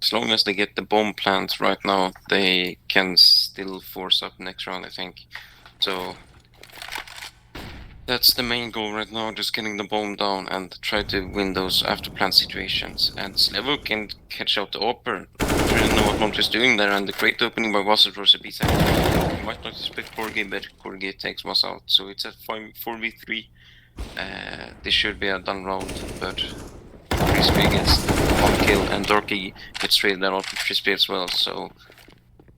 As long as they get the bomb plant right now, they can still force up next round, I think. So that's the main goal right now, just getting the bomb down and try to win those after plant situations. And Slevo can catch out the Opper. really know what Montre is doing there, and the great opening by Wasser towards the B-side. You might not expect Corgi, but Corgi takes Wass out, so it's a 4v3. This should be a done round, but Crispy gets 1 kill, and Dorky gets traded out with Crispy as well, so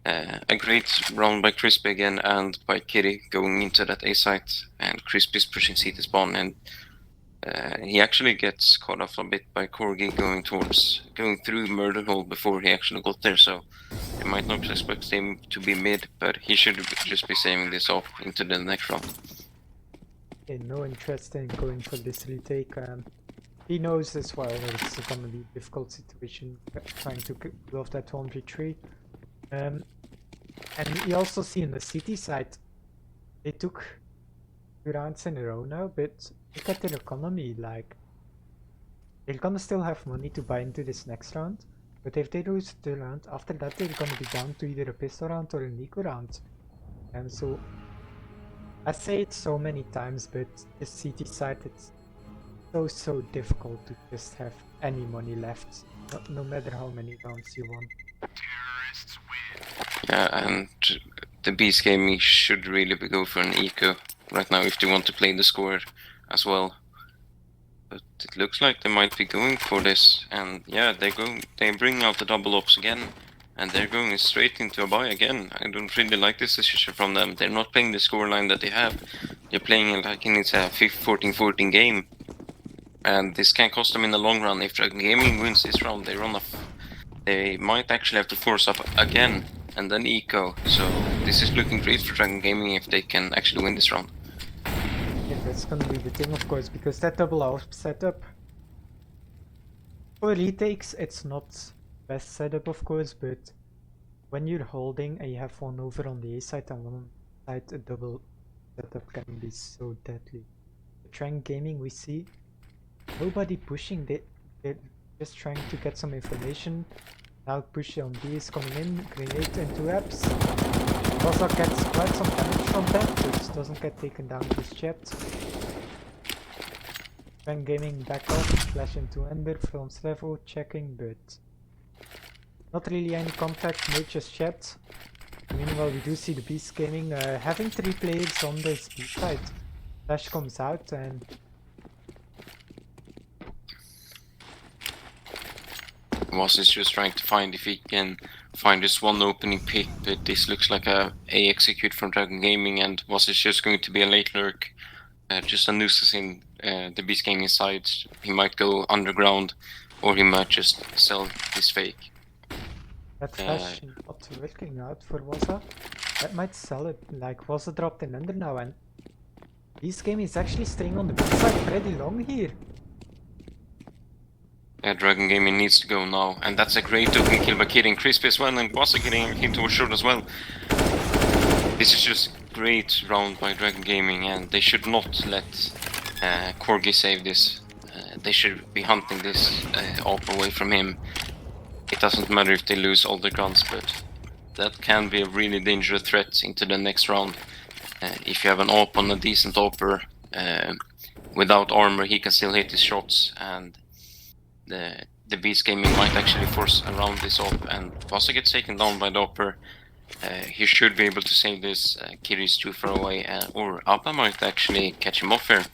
a great round by Crispy again, and by Kitty going into that A site, and Crispy's pushing C to spawn, and he actually gets caught off a bit by Corgi going through Murder Hole before he actually got there, so you might not expect him to be mid, but he should just be saving this off into the next round. Okay, no interest in going for this retake. He knows as well that it's gonna be a difficult situation trying to pull off that 1v3. And you also see on the city side, they took 2 rounds in a row now, but look at their economy, like, they're gonna still have money to buy into this next round, but if they lose the round after that, they're gonna be down to either a pistol round or an eco round. And so, I say it so many times, but the city side, it's so difficult to just have any money left, no matter how many rounds you won. Yeah, and the Beast Gaming should really go for an eco right now if they want to play the score as well. But it looks like they might be going for this, and yeah, they bring out the double ops again, and they're going straight into a buy again. I don't really like this decision from them. They're not playing the scoreline that they have. They're playing it like it's a 14-14 game, and this can cost them in the long run. If Dragon Gaming wins this round, they run off. They might actually have to force up again and then eco. So this is looking great for Dragon Gaming if they can actually win this round. Yeah, that's gonna be the thing, of course, because that double AWP setup for retakes, it's not best setup, of course, but when you're holding and you have one over on the A side and one on the side, a double setup can be so deadly. The Dragon Gaming, we see nobody pushing, they're just trying to get some information. Now push on B is coming in, grenade into apps. Also gets quite some damage from that, but doesn't get taken down just yet. Dragon Gaming back off, flash into Ember, films level, checking, but not really any contact made just yet. Meanwhile, we do see the Beast Gaming having 3 players on the speed side. Flash comes out and Voss is just trying to find if he can find this one opening pick, but this looks like a execute from Dragon Gaming, and Voss is just going to be a late lurk, just a nuisance in the Beast Gaming side. He might go underground, or he might just sell his fake. that flash not working out for Waza. That might sell it, like Waza dropped in under now, and Beast Gaming is actually staying on the B side pretty long here. Yeah, Dragon Gaming needs to go now, and that's a great opening kill by Kitty and Crispy as well, and Waza getting hit towards short as well. This is just great round by Dragon Gaming, and they should not let Corgi save this. They should be hunting this AWP away from him. It doesn't matter if they lose all their guns, but that can be a really dangerous threat into the next round. If you have an AWP on a decent AWPer, without armor, he can still hit his shots, and the Beast Gaming might actually force around this AWP, and Vasa gets taken down by the AWPer. He should be able to save this. Kitty's too far away, or Appa might actually catch him off here,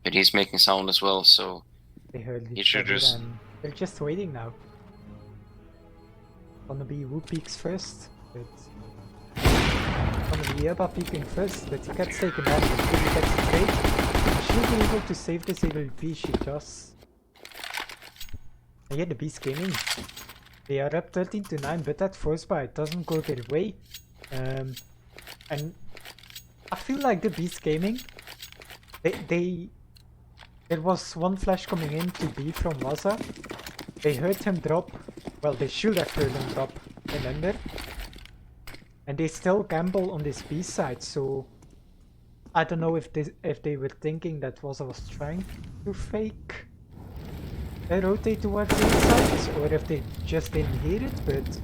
but he's making sound as well, so They heard he each should other just... and they're just waiting now. Gonna be Wu peeks first, but gonna be Eba peeking first, but he gets taken down and Kitty gets the trade. She should be able to save this AWP, she does. And yeah, the Beast Gaming, they are up 13-9, but that force buy doesn't go their way. And I feel like the Beast Gaming, there was one flash coming in to B from Waza. They heard him drop, well, they should have heard him drop in Ender. And they still gamble on this B side, so I don't know if they were thinking that Waza was trying to fake rotate towards the inside, or if they just didn't hear it, but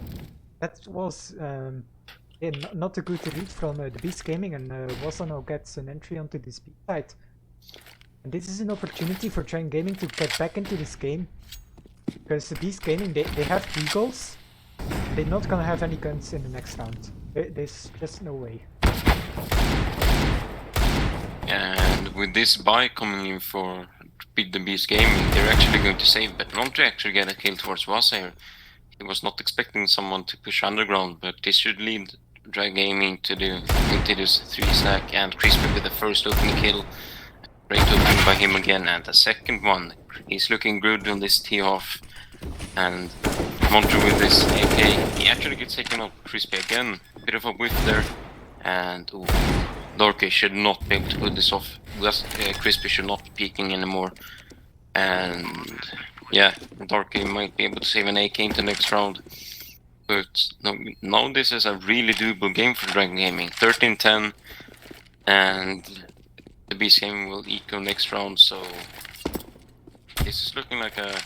that was yeah, not a good read from the Beast Gaming, and Waza now gets an entry onto this B side. And this is an opportunity for Dragon Gaming to get back into this game, because the Beast Gaming, they have 3 goals, they're not gonna have any guns in the next round. There's just no way. And with this buy coming in for Beat the Beast Gaming, they're actually going to save, but not to actually get a kill towards Wassair. He was not expecting someone to push underground, but this should lead DRGN Gaming to this 3-stack, and Crispy with the first opening kill. Great opening by him again, and the second one. He's looking good on this T-half. And Montre with this AK, he actually gets taken out Crispy again. Bit of a whiff there. And Dorky should not be able to pull this off. Crispy should not be peeking anymore. And yeah, Dorky might be able to save an AK into the next round. But no, now this is a really doable game for DRGN Gaming. 13-10. And the Beast Gaming will eco next round, so this is looking like a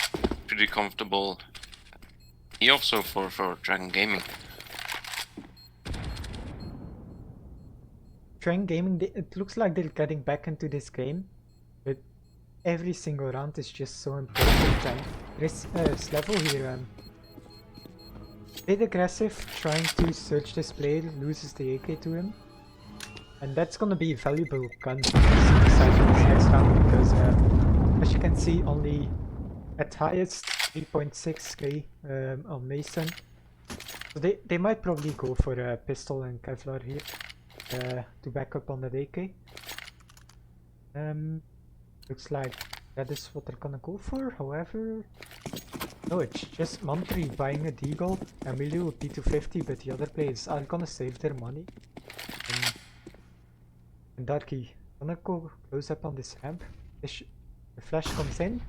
pretty comfortable also for DRGN Gaming. DRGN Gaming, it looks like they're getting back into this game, but every single round is just so important. And this level here, bit aggressive, trying to search this player, loses the AK to him. And that's gonna be a valuable gun for this next round, because as you can see, only at highest 3.6k on Mason. So they might probably go for a pistol and Kevlar here to back up on that AK. Looks like that is what they're gonna go for. However, no, it's just Montry buying a Deagle, Emilio a P250, but the other players are gonna save their money. And Darky, gonna go close up on this ramp. The flash comes in.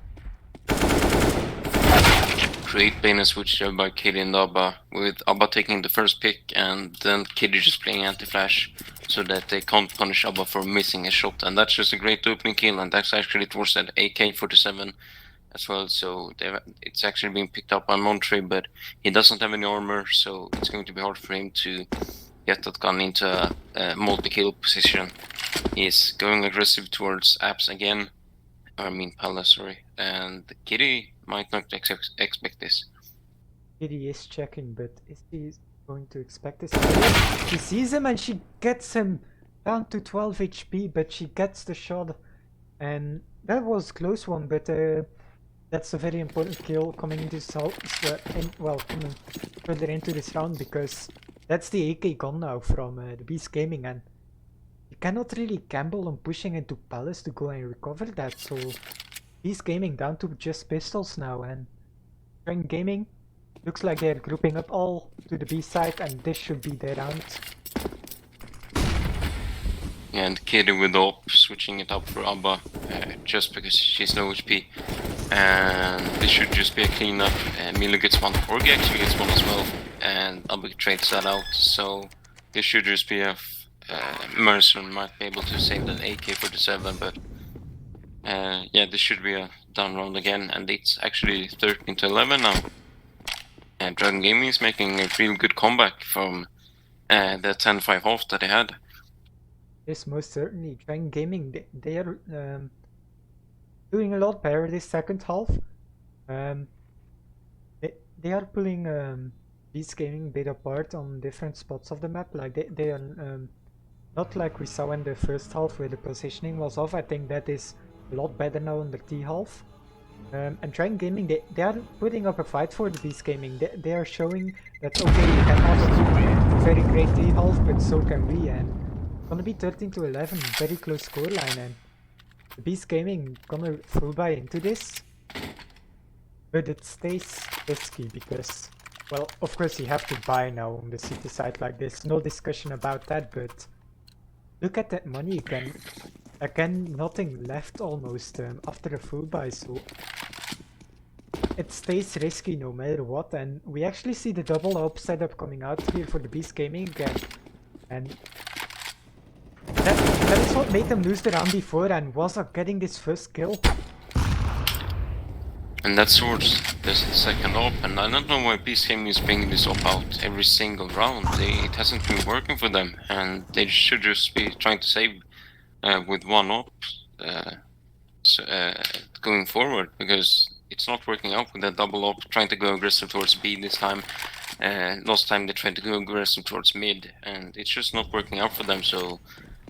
Great banner switch there by Kitty and Abba, with Abba taking the first pick and then Kitty just playing anti-flash so that they can't punish Abba for missing a shot. And that's just a great opening kill, and that's actually towards that AK-47 as well. So it's actually being picked up by Montre, but he doesn't have any armor, so it's going to be hard for him to get that gun into a multi-kill position. He's going aggressive towards Apps again. I mean Palace, sorry. And Kitty might not expect this. Kitty is checking, but is he going to expect this? She sees him and she gets him down to 12 HP, but she gets the shot. And that was a close one, but that's a very important kill coming into this coming further into this round, because that's the AK gun now from the Beast Gaming, and you cannot really gamble on pushing into Palace to go and recover that. So Beast Gaming down to just pistols now, and DRGN Gaming looks like they're grouping up all to the B side, and this should be their round. And Kitty with op, switching it up for Abba, just because she's low HP. And this should just be a cleanup. Milo gets one, Orgi actually gets one as well, and Abba trades that out. So this should just be a Mercer might be able to save that AK-47, but yeah, this should be a down round again, and it's actually 13-11 now. And DRGN Gaming is making a real good comeback from the 10-5 half that they had. Yes, most certainly. DRGN Gaming, they are doing a lot better this second half. They are pulling Beast Gaming a bit apart on different spots of the map. Like they are not like we saw in the first half where the positioning was off. I think that is a lot better now on the T half. And DRGN Gaming, they are putting up a fight for the Beast Gaming. They are showing that, okay, you can have a very great T half, but so can we. And it's gonna be 13-11, very close scoreline, and the Beast Gaming gonna full buy into this. But it stays risky because, well, of course you have to buy now on the city side like this. No discussion about that, but look at that money again. Again, nothing left almost after a full buy, so it stays risky no matter what. And we actually see the double op setup coming out here for the Beast Gaming again, and that is what made them lose the round before, and was getting this first kill. And that's towards the second op, and I don't know why Beast Gaming is bringing this op out every single round. It hasn't been working for them, and they should just be trying to save with one op going forward, because it's not working out with that double up, trying to go aggressive towards B this time. Last time they tried to go aggressive towards mid, and it's just not working out for them. So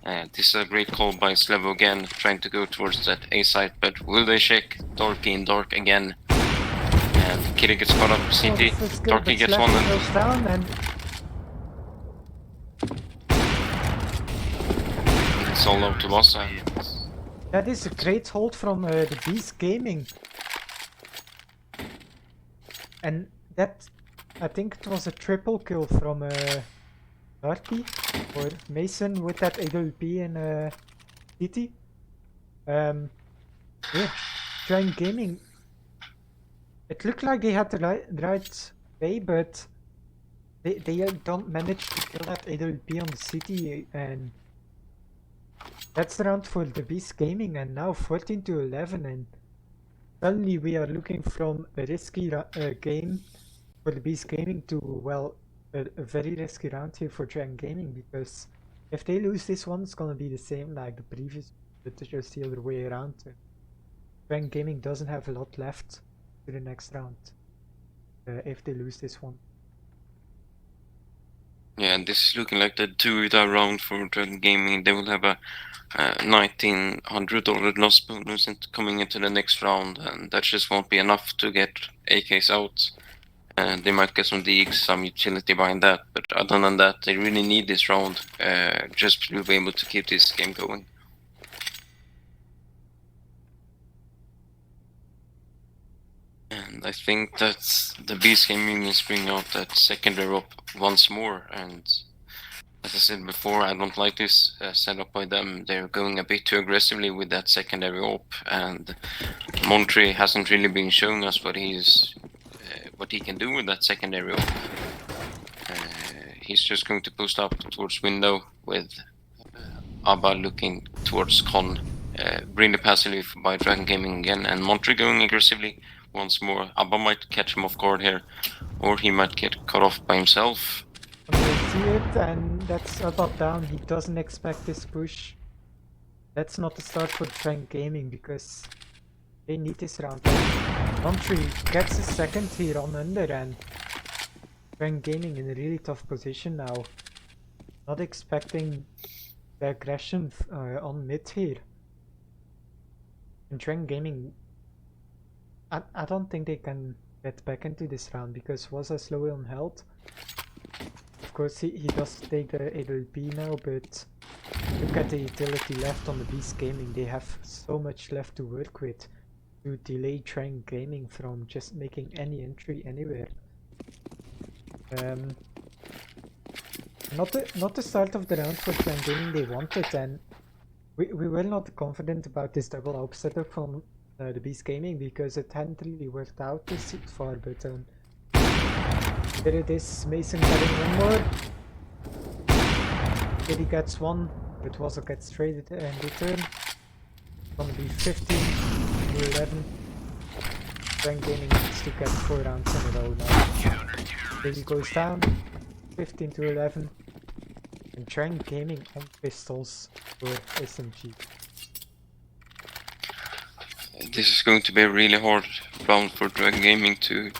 this is a great call by Slevo again, trying to go towards that A site, but will they check Darky in dark again? And Kitty gets caught up with CT. Darky gets one and goes down and it's all up to us. And that is a great hold from the Beast Gaming. And that, I think it was a triple kill from Darky or Mason with that AWP in CT. Yeah, DRGN Gaming. It looked like they had the right way, but they don't manage to kill that AWP on the city, and that's the round for the Beast Gaming. And now 14 to 11, and suddenly we are looking from a risky game for the Beast Gaming to, well, a very risky round here for DRGN Gaming, because if they lose this one, it's gonna be the same like the previous, but it's just the other way around. DRGN Gaming doesn't have a lot left to the next round if they lose this one. yeah, and this is looking like the two-star round for DRGN Gaming. They will have a $1,900 loss bonus coming into the next round, and that just won't be enough to get AKs out. And they might get some DX, some utility behind that, but other than that, they really need this round just to be able to keep this game going. And I think that the Beast Gaming is bringing out that secondary up once more, and as I said before, I don't like this setup by them. They're going a bit too aggressively with that secondary op, and Montre hasn't really been showing us what he can do with that secondary op. He's just going to post up towards window with Abba looking towards Con. Bring the passively by DRGN Gaming again, and Montre going aggressively once more. Abba might catch him off guard here, or he might get cut off by himself. We see it, and that's up down. He doesn't expect this push. That's not the start for DRGN Gaming, because they need this round. Montre gets a second here on under, and DRGN Gaming in a really tough position now. Not expecting the aggression on mid here. And DRGN Gaming, I don't think they can get back into this round, because Wasa's low on health. Of course he does take the AWP now, but look at the utility left on the Beast Gaming. They have so much left to work with to delay DRGN Gaming from just making any entry anywhere. Not the start of the round for DRGN Gaming they wanted, and we were not confident about this double up setup from the Beast Gaming, because it hadn't really worked out this far, but here it is, Mason getting one more. Kitty gets one, but Waza gets traded in return. It's gonna be 15 to 11. DRGN Gaming needs to get 4 rounds in a row now. Kitty goes down, 15 to 11. And DRGN Gaming on pistols for SMG. This is going to be a really hard round for DRGN Gaming to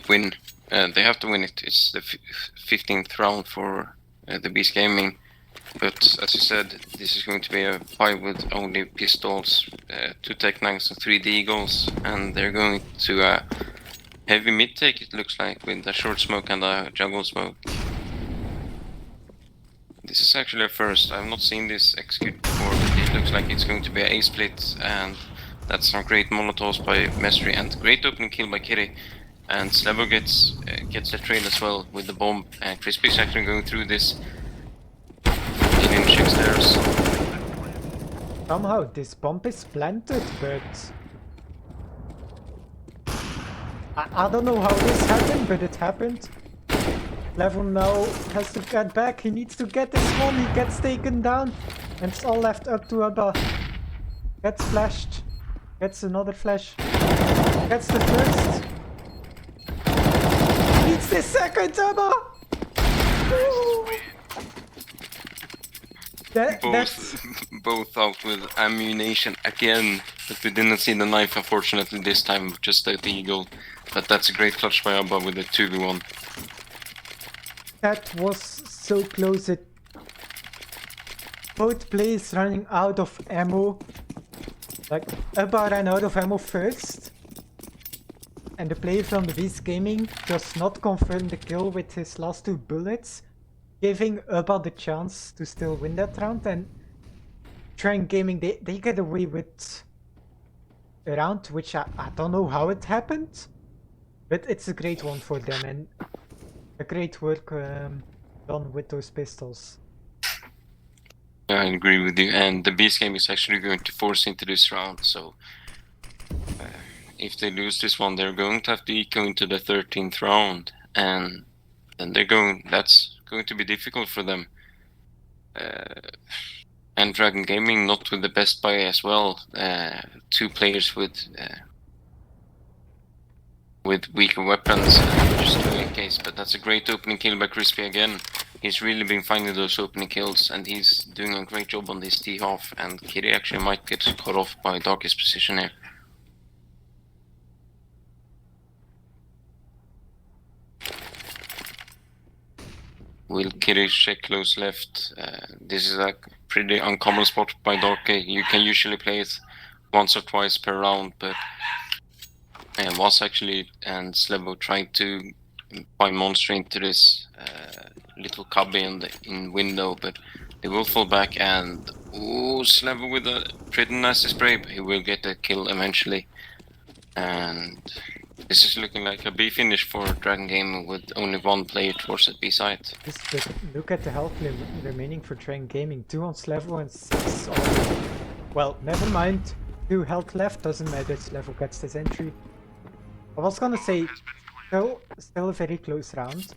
win. They have to win it. It's the 15th round for the Beast Gaming. But as you said, this is going to be a fight with only pistols, 2 Tech-9s and 3 Deagles. And they're going to a heavy mid-take, it looks like, with a short smoke and a jungle smoke. This is actually a first. I've not seen this execute before, but it looks like it's going to be an A-split. And that's some great molotovs by Mesri and great opening kill by Kitty. And Slevo gets the trade as well with the bomb, and Crispy's actually going through this. Killing checks stairs. Somehow this bomb is planted, but I don't know how this happened, but it happened. Slevo now has to get back. He needs to get this one. He gets taken down, and it's all left up to Abba. Gets flashed. Gets another flash. Gets the first. Needs the second, Abba! That's both out with ammunition again, but we didn't see the knife unfortunately this time, just the eagle. But that's a great clutch by Abba with a 2v1. that was so close. It both players running out of ammo. Like Abba ran out of ammo first, and the player from the Beast Gaming does not confirm the kill with his last 2 bullets, giving Abba the chance to still win that round. And DRGN Gaming, they get away with a round which I don't know how it happened, but it's a great one for them and a great work done with those pistols. Yeah, I agree with you, and the Beast game is actually going to force into this round, so if they lose this one, they're going to have to eco into the 13th round, and then that's going to be difficult for them. And DRGN Gaming not with the best buy as well. 2 players with weaker weapons, just 2 AKs, but that's a great opening kill by Crispy again. He's really been finding those opening kills, and he's doing a great job on this T-half, and Kitty actually might get caught off by Darkest position here. Will Kitty check close left? This is a pretty uncommon spot by Darky. You can usually play it once or twice per round, but was actually and Slebo trying to find monster into this little cubby in window, but they will fall back, and Slebo with a pretty nasty spray. He will get a kill eventually, and this is looking like a B finish for DRGN Gaming with only 1 player towards the B side. Just look at the health remaining for DRGN Gaming. 2 on Slevo and 6 on... Well, never mind. 2 health left, doesn't matter, Slevo gets this entry. I was gonna say, still a very close round,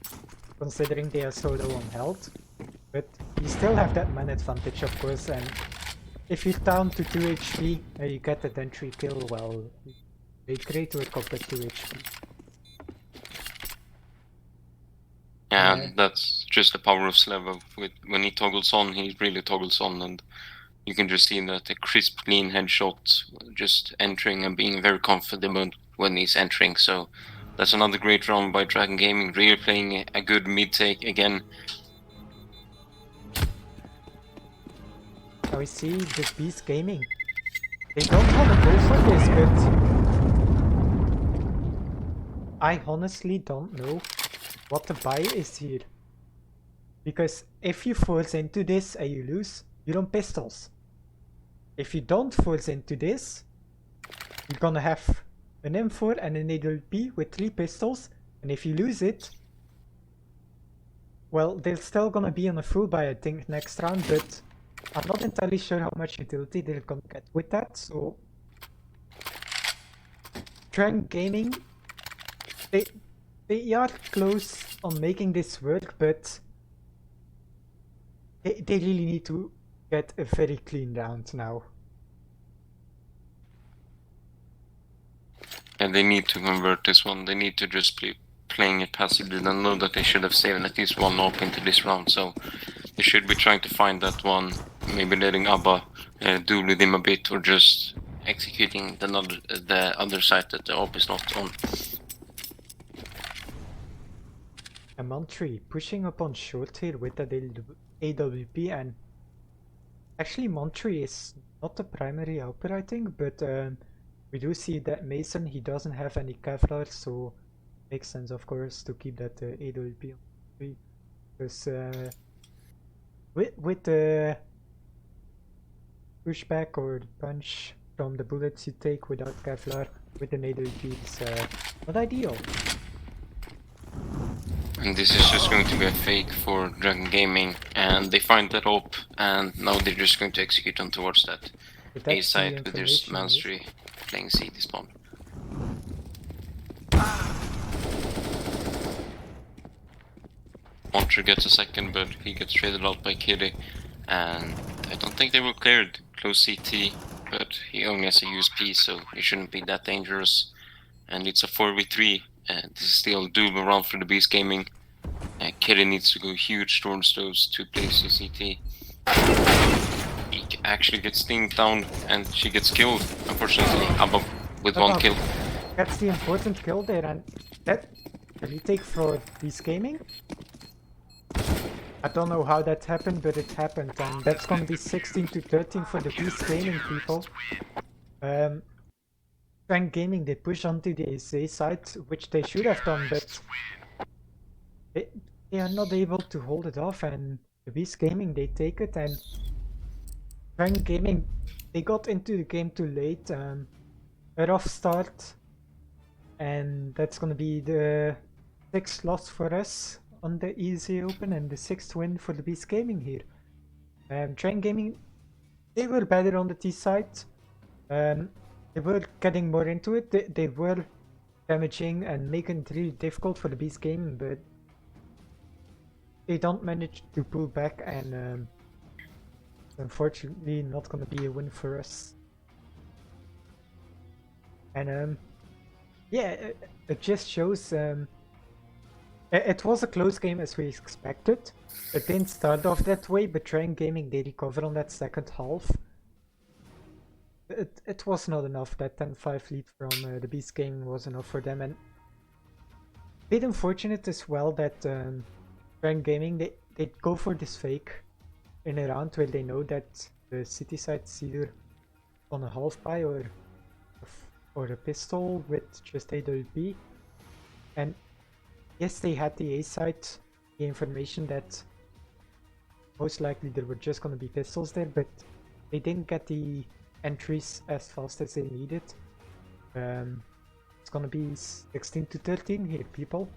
considering they are so low on health. But you still have that man advantage, of course, and if you're down to 2 HP and you get that entry kill, well, great work up at 2 HP. Yeah, that's just the power of Sleva. When he toggles on, he really toggles on, and you can just see that a crisp, clean headshot, just entering and being very confident when he's entering. So that's another great round by DRGN Gaming, really playing a good mid take again. Now we see the Beast Gaming. They don't want to go for this, but I honestly don't know what the buy is here. Because if you force into this and you lose, you're on pistols. If you don't force into this, you're gonna have an M4 and an AWP with 3 pistols, and if you lose it, well, they're still gonna be on a full buy, I think, next round, but I'm not entirely sure how much utility they're gonna get with that, so... DRGN Gaming, they are close on making this work, but they really need to get a very clean round now. And they need to convert this one. They need to just be playing it passively. They know that they should have saved at least 1 op into this round, so they should be trying to find that one, maybe letting Abba duel with him a bit, or just executing the other side that the op is not on. And Montry pushing up on short here with that AWP, and actually Montry is not the primary helper, I think, but we do see that Mason, he doesn't have any Kevlar, so makes sense, of course, to keep that AWP on 3, because with the pushback or the punch from the bullets you take without Kevlar with an AWP, it's not ideal. And this is just going to be a fake for DRGN Gaming, and they find that op, and now they're just going to execute on towards that A side with their Manstry playing CT spawn. Montre gets a second, but he gets traded out by Kitty, and I don't think they were cleared close CT, but he only has a USP, so he shouldn't be that dangerous. And it's a 4v3. This is still doable round for the Beast Gaming. Kitty needs to go huge towards those 2 players in CT. He actually gets steamed down and she gets killed, unfortunately, above with one kill. That's the important kill there, and that retake for Beast Gaming. I don't know how that happened, but it happened, and that's gonna be 16 to 13 for the Beast Gaming people. Frank Gaming, they push onto the ESEA side, which they should have done, but they are not able to hold it off, and the Beast Gaming, they take it, and Frank Gaming, they got into the game too late, a rough start, and that's gonna be the 6th loss for us on the ESEA Open and the 6th win for the Beast Gaming here. Train Gaming, they were better on the T side. They were getting more into it. They were damaging and making it really difficult for the Beast Gaming, but they don't manage to pull back, and unfortunately not gonna be a win for us. And yeah, it just shows it was a close game as we expected. It didn't start off that way, but Train Gaming, they recovered on that second half. It was not enough. That 10-5 lead from the Beast Gaming was enough for them, and a bit unfortunate as well that Train Gaming, they go for this fake in a round where they know that the city side is either on a half buy or a pistol with just AWP, and yes, they had the A side, the information that most likely there were just gonna be pistols there, but they didn't get the entries as fast as they needed. It's gonna be 16 to 13 here, people.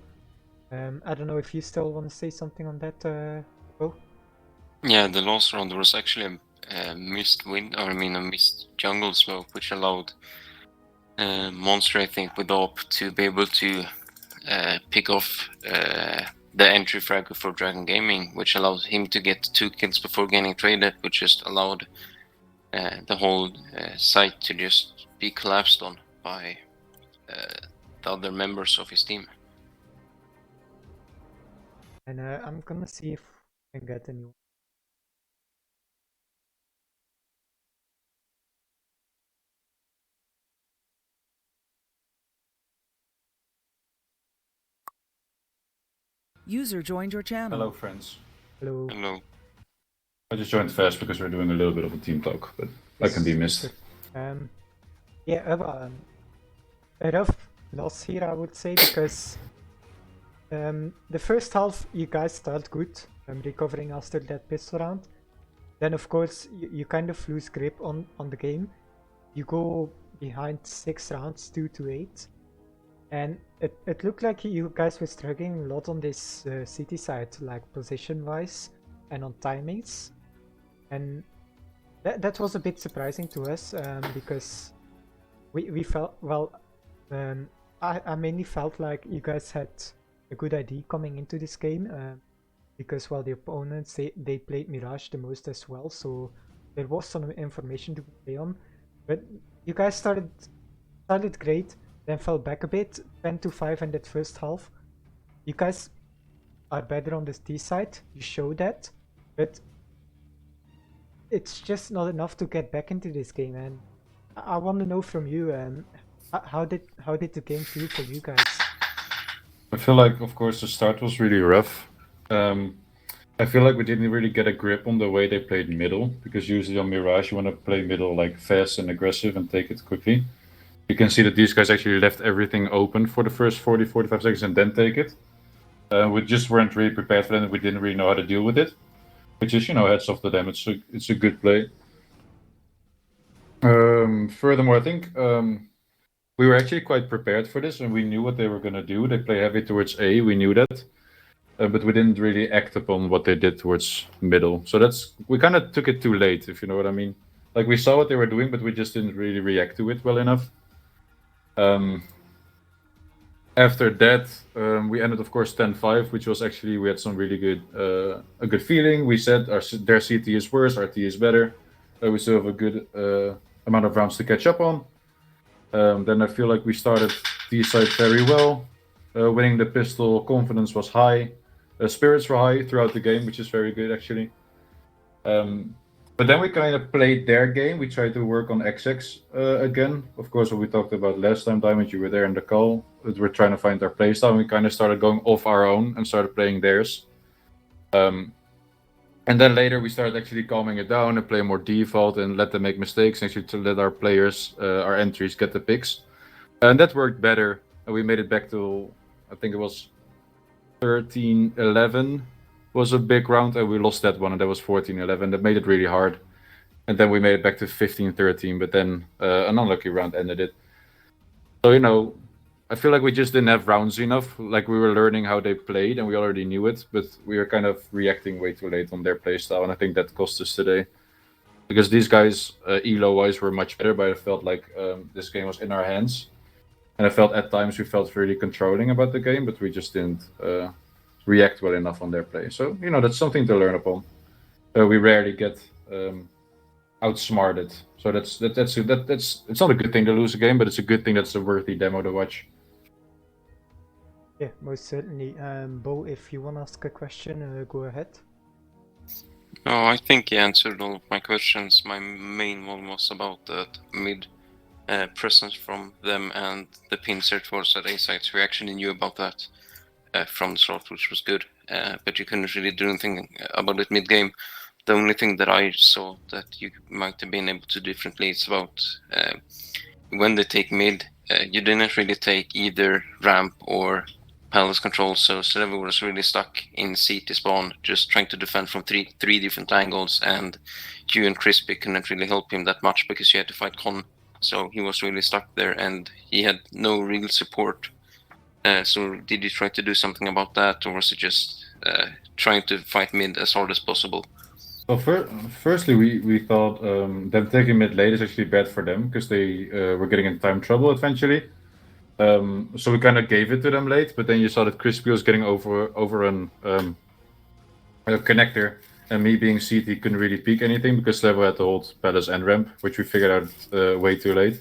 I don't know if you still want to say something on that, Bo? Yeah, the last round there was actually a missed a missed jungle smoke, which allowed Monster, I think, with AWP to be able to pick off the entry frag for Dragon Gaming, which allowed him to get 2 kills before getting traded, which just allowed the whole site to just be collapsed on by the other members of his team. And I'm gonna see if I can get anyone. User joined your channel. Hello, friends. Hello. Hello. I just joined fast because we're doing a little bit of a team talk, but I can be missed. Yeah, a rough loss here, I would say, because the first half you guys start good, recovering after that pistol round. Then of course you kind of lose grip on the game. You go behind 6 rounds, 2-8, and it looked like you guys were struggling a lot on this city side, like position wise and on timings, and that was a bit surprising to us, because we felt, well, I mainly felt like you guys had a good idea coming into this game, because, well, the opponents, they played Mirage the most as well, so there was some information to play on, but you guys started great, then fell back a bit, 10-5 in that first half. You guys are better on the T side, you show that, but it's just not enough to get back into this game, and I want to know from you, how did the game feel for you guys? I feel like, of course, the start was really rough. I feel like we didn't really get a grip on the way they played middle, because usually on Mirage you want to play middle like fast and aggressive and take it quickly. You can see that these guys actually left everything open for the first 40-45 seconds and then take it. We just weren't really prepared for that, and we didn't really know how to deal with it. Which is, heads off to them. It's a good play. Furthermore, I think we were actually quite prepared for this, and we knew what they were going to do. They play heavy towards A, we knew that. But we didn't really act upon what they did towards middle. So we kind of took it too late, if you know what I mean. Like, we saw what they were doing, but we just didn't really react to it well enough. After that, we ended, of course, 10-5, which was actually, we had some really good, a good feeling. We said their CT is worse, our T is better. We still have a good amount of rounds to catch up on. Then I feel like we started T side very well. Winning the pistol, confidence was high. Spirits were high throughout the game, which is very good, actually. But then we kind of played their game. We tried to work on XX again. Of course, what we talked about last time, Diamond, you were there in the call. We're trying to find our playstyle. And we kind of started going off our own and started playing theirs. And then later we started actually calming it down and play more default and let them make mistakes, actually to let our players, our entries, get the picks. And that worked better. And we made it back to, I think it was 13-11 was a big round, and we lost that one, and that was 14-11. That made it really hard. And then we made it back to 15-13, but then an unlucky round ended it. So, you know, I feel like we just didn't have rounds enough. Like, we were learning how they played, and we already knew it, but we were kind of reacting way too late on their playstyle, and I think that cost us today. Because these guys, elo-wise, were much better, but I felt like this game was in our hands. And I felt at times we felt really controlling about the game, but we just didn't react well enough on their play. So, you know, that's something to learn upon. We rarely get outsmarted. So that's it's not a good thing to lose a game, but it's a good thing that's a worthy demo to watch. Yeah, most certainly. Bo, if you want to ask a question, go ahead. No, I think he answered all of my questions. My main one was about that mid presence from them and the pin search wars at A sites. We actually knew about that from the start, which was good. But you couldn't really do anything about it mid-game. The only thing that I saw that you might have been able to do differently is about when they take mid, you didn't really take either ramp or palace control, so Celebi was really stuck in CT spawn, just trying to defend from three different angles, and you and Crispy couldn't really help him that much because you had to fight Con. So he was really stuck there, and he had no real support. So did you try to do something about that, or was it just trying to fight mid as hard as possible? Well, firstly, we thought them taking mid late is actually bad for them because they were getting in time trouble eventually. So we kind of gave it to them late, but then you saw that Crispy was getting over a connector, and me being CT couldn't really peek anything because Level had to hold Palace and ramp, which we figured out way too late.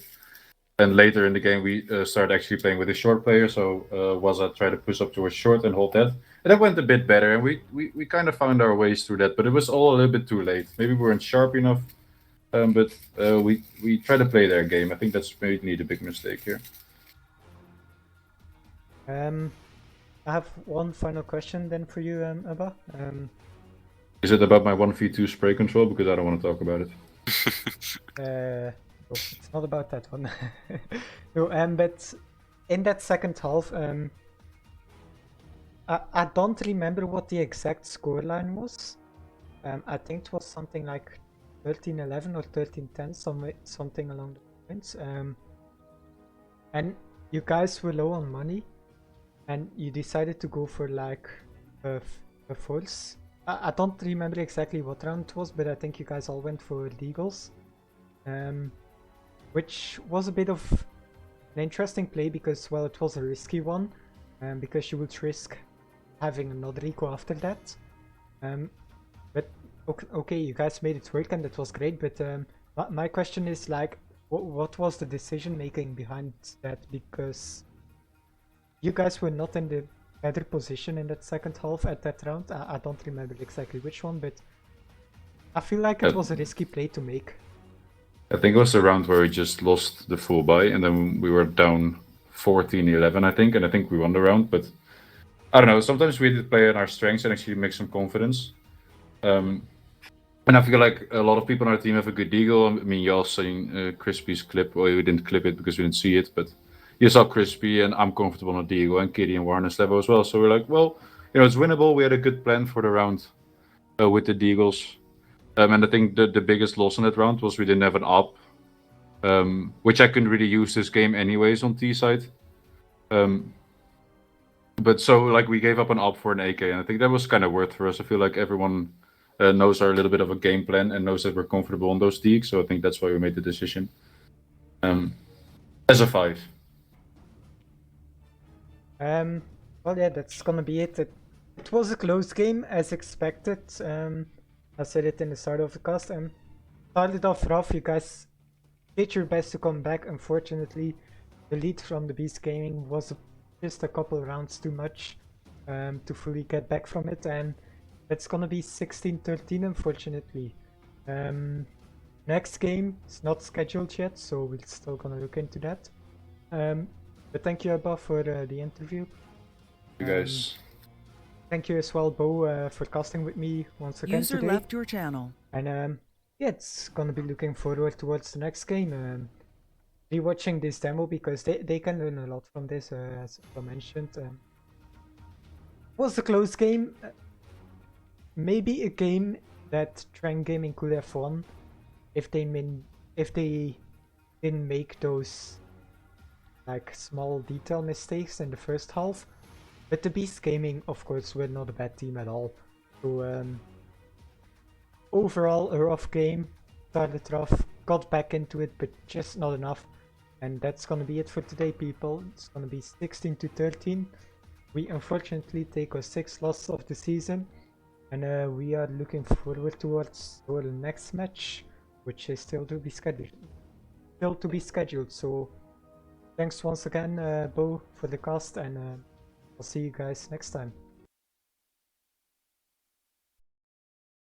And later in the game, we started actually playing with a short player, so Waza tried to push up towards short and hold that. And that went a bit better, and we kind of found our ways through that, but it was all a little bit too late. Maybe we weren't sharp enough, but we tried to play their game. I think that's mainly the big mistake here. I have one final question then for you, Abba. Is it about my 1v2 spray control? Because I don't want to talk about it. No, it's not about that one. No, but in that second half, I don't remember what the exact scoreline was. I think it was something like 13-11 or 13-10, something along the lines. And you guys were low on money, and you decided to go for like a false. I don't remember exactly what round it was, but I think you guys all went for Deagles. Which was a bit of an interesting play because, well, it was a risky one, because you would risk having another eco after that. But okay, you guys made it work and that was great, but my question is like, what was the decision making behind that? Because you guys were not in the better position in that second half at that round. I don't remember exactly which one, but I feel like it was a risky play to make. I think it was the round where we just lost the full buy, and then we were down 14-11, I think, and I think we won the round. But I don't know. Sometimes we did play on our strengths and actually make some confidence. And I feel like a lot of people on our team have a good deagle. I mean, you all seen Crispy's clip. Well, we didn't clip it because we didn't see it, but you saw Crispy, and I'm comfortable on a deagle, and Kitty and Warner's level as well. So we're like, well, you know, it's winnable. We had a good plan for the round with the deagles. And I think the biggest loss in that round was we didn't have an op, which I couldn't really use this game anyways on T side. But so like we gave up an op for an AK, and I think that was kind of worth for us. I feel like everyone knows our little bit of a game plan and knows that we're comfortable on those deeks. So I think that's why we made the decision. As a 5. Well, yeah, that's gonna be it. It was a close game as expected. I said it in the start of the cast. Started off rough. You guys did your best to come back. Unfortunately, the lead from the Beast Gaming was just a couple rounds too much to fully get back from it. And That's gonna be 16-13, unfortunately. Next game is not scheduled yet, so we're still gonna look into that. But thank you, Abba, for the interview. You guys. Thank you as well, Bo, for casting with me once again User today. left your channel. And yeah, it's gonna be looking forward towards the next game. Rewatching this demo because they can learn a lot from this, as I mentioned. Was a close game. Maybe a game that Trend Gaming could have won if they didn't make those like small detail mistakes in the first half. But the Beast Gaming, of course, were not a bad team at all. So overall, a rough game. Started rough, got back into it, but just not enough. And that's gonna be it for today, people. It's gonna be 16-13. We unfortunately take our 6th loss of the season. And we are looking forward towards our next match, which is still to be scheduled. So thanks once again, Bo, for the cast, and I'll see you guys next time.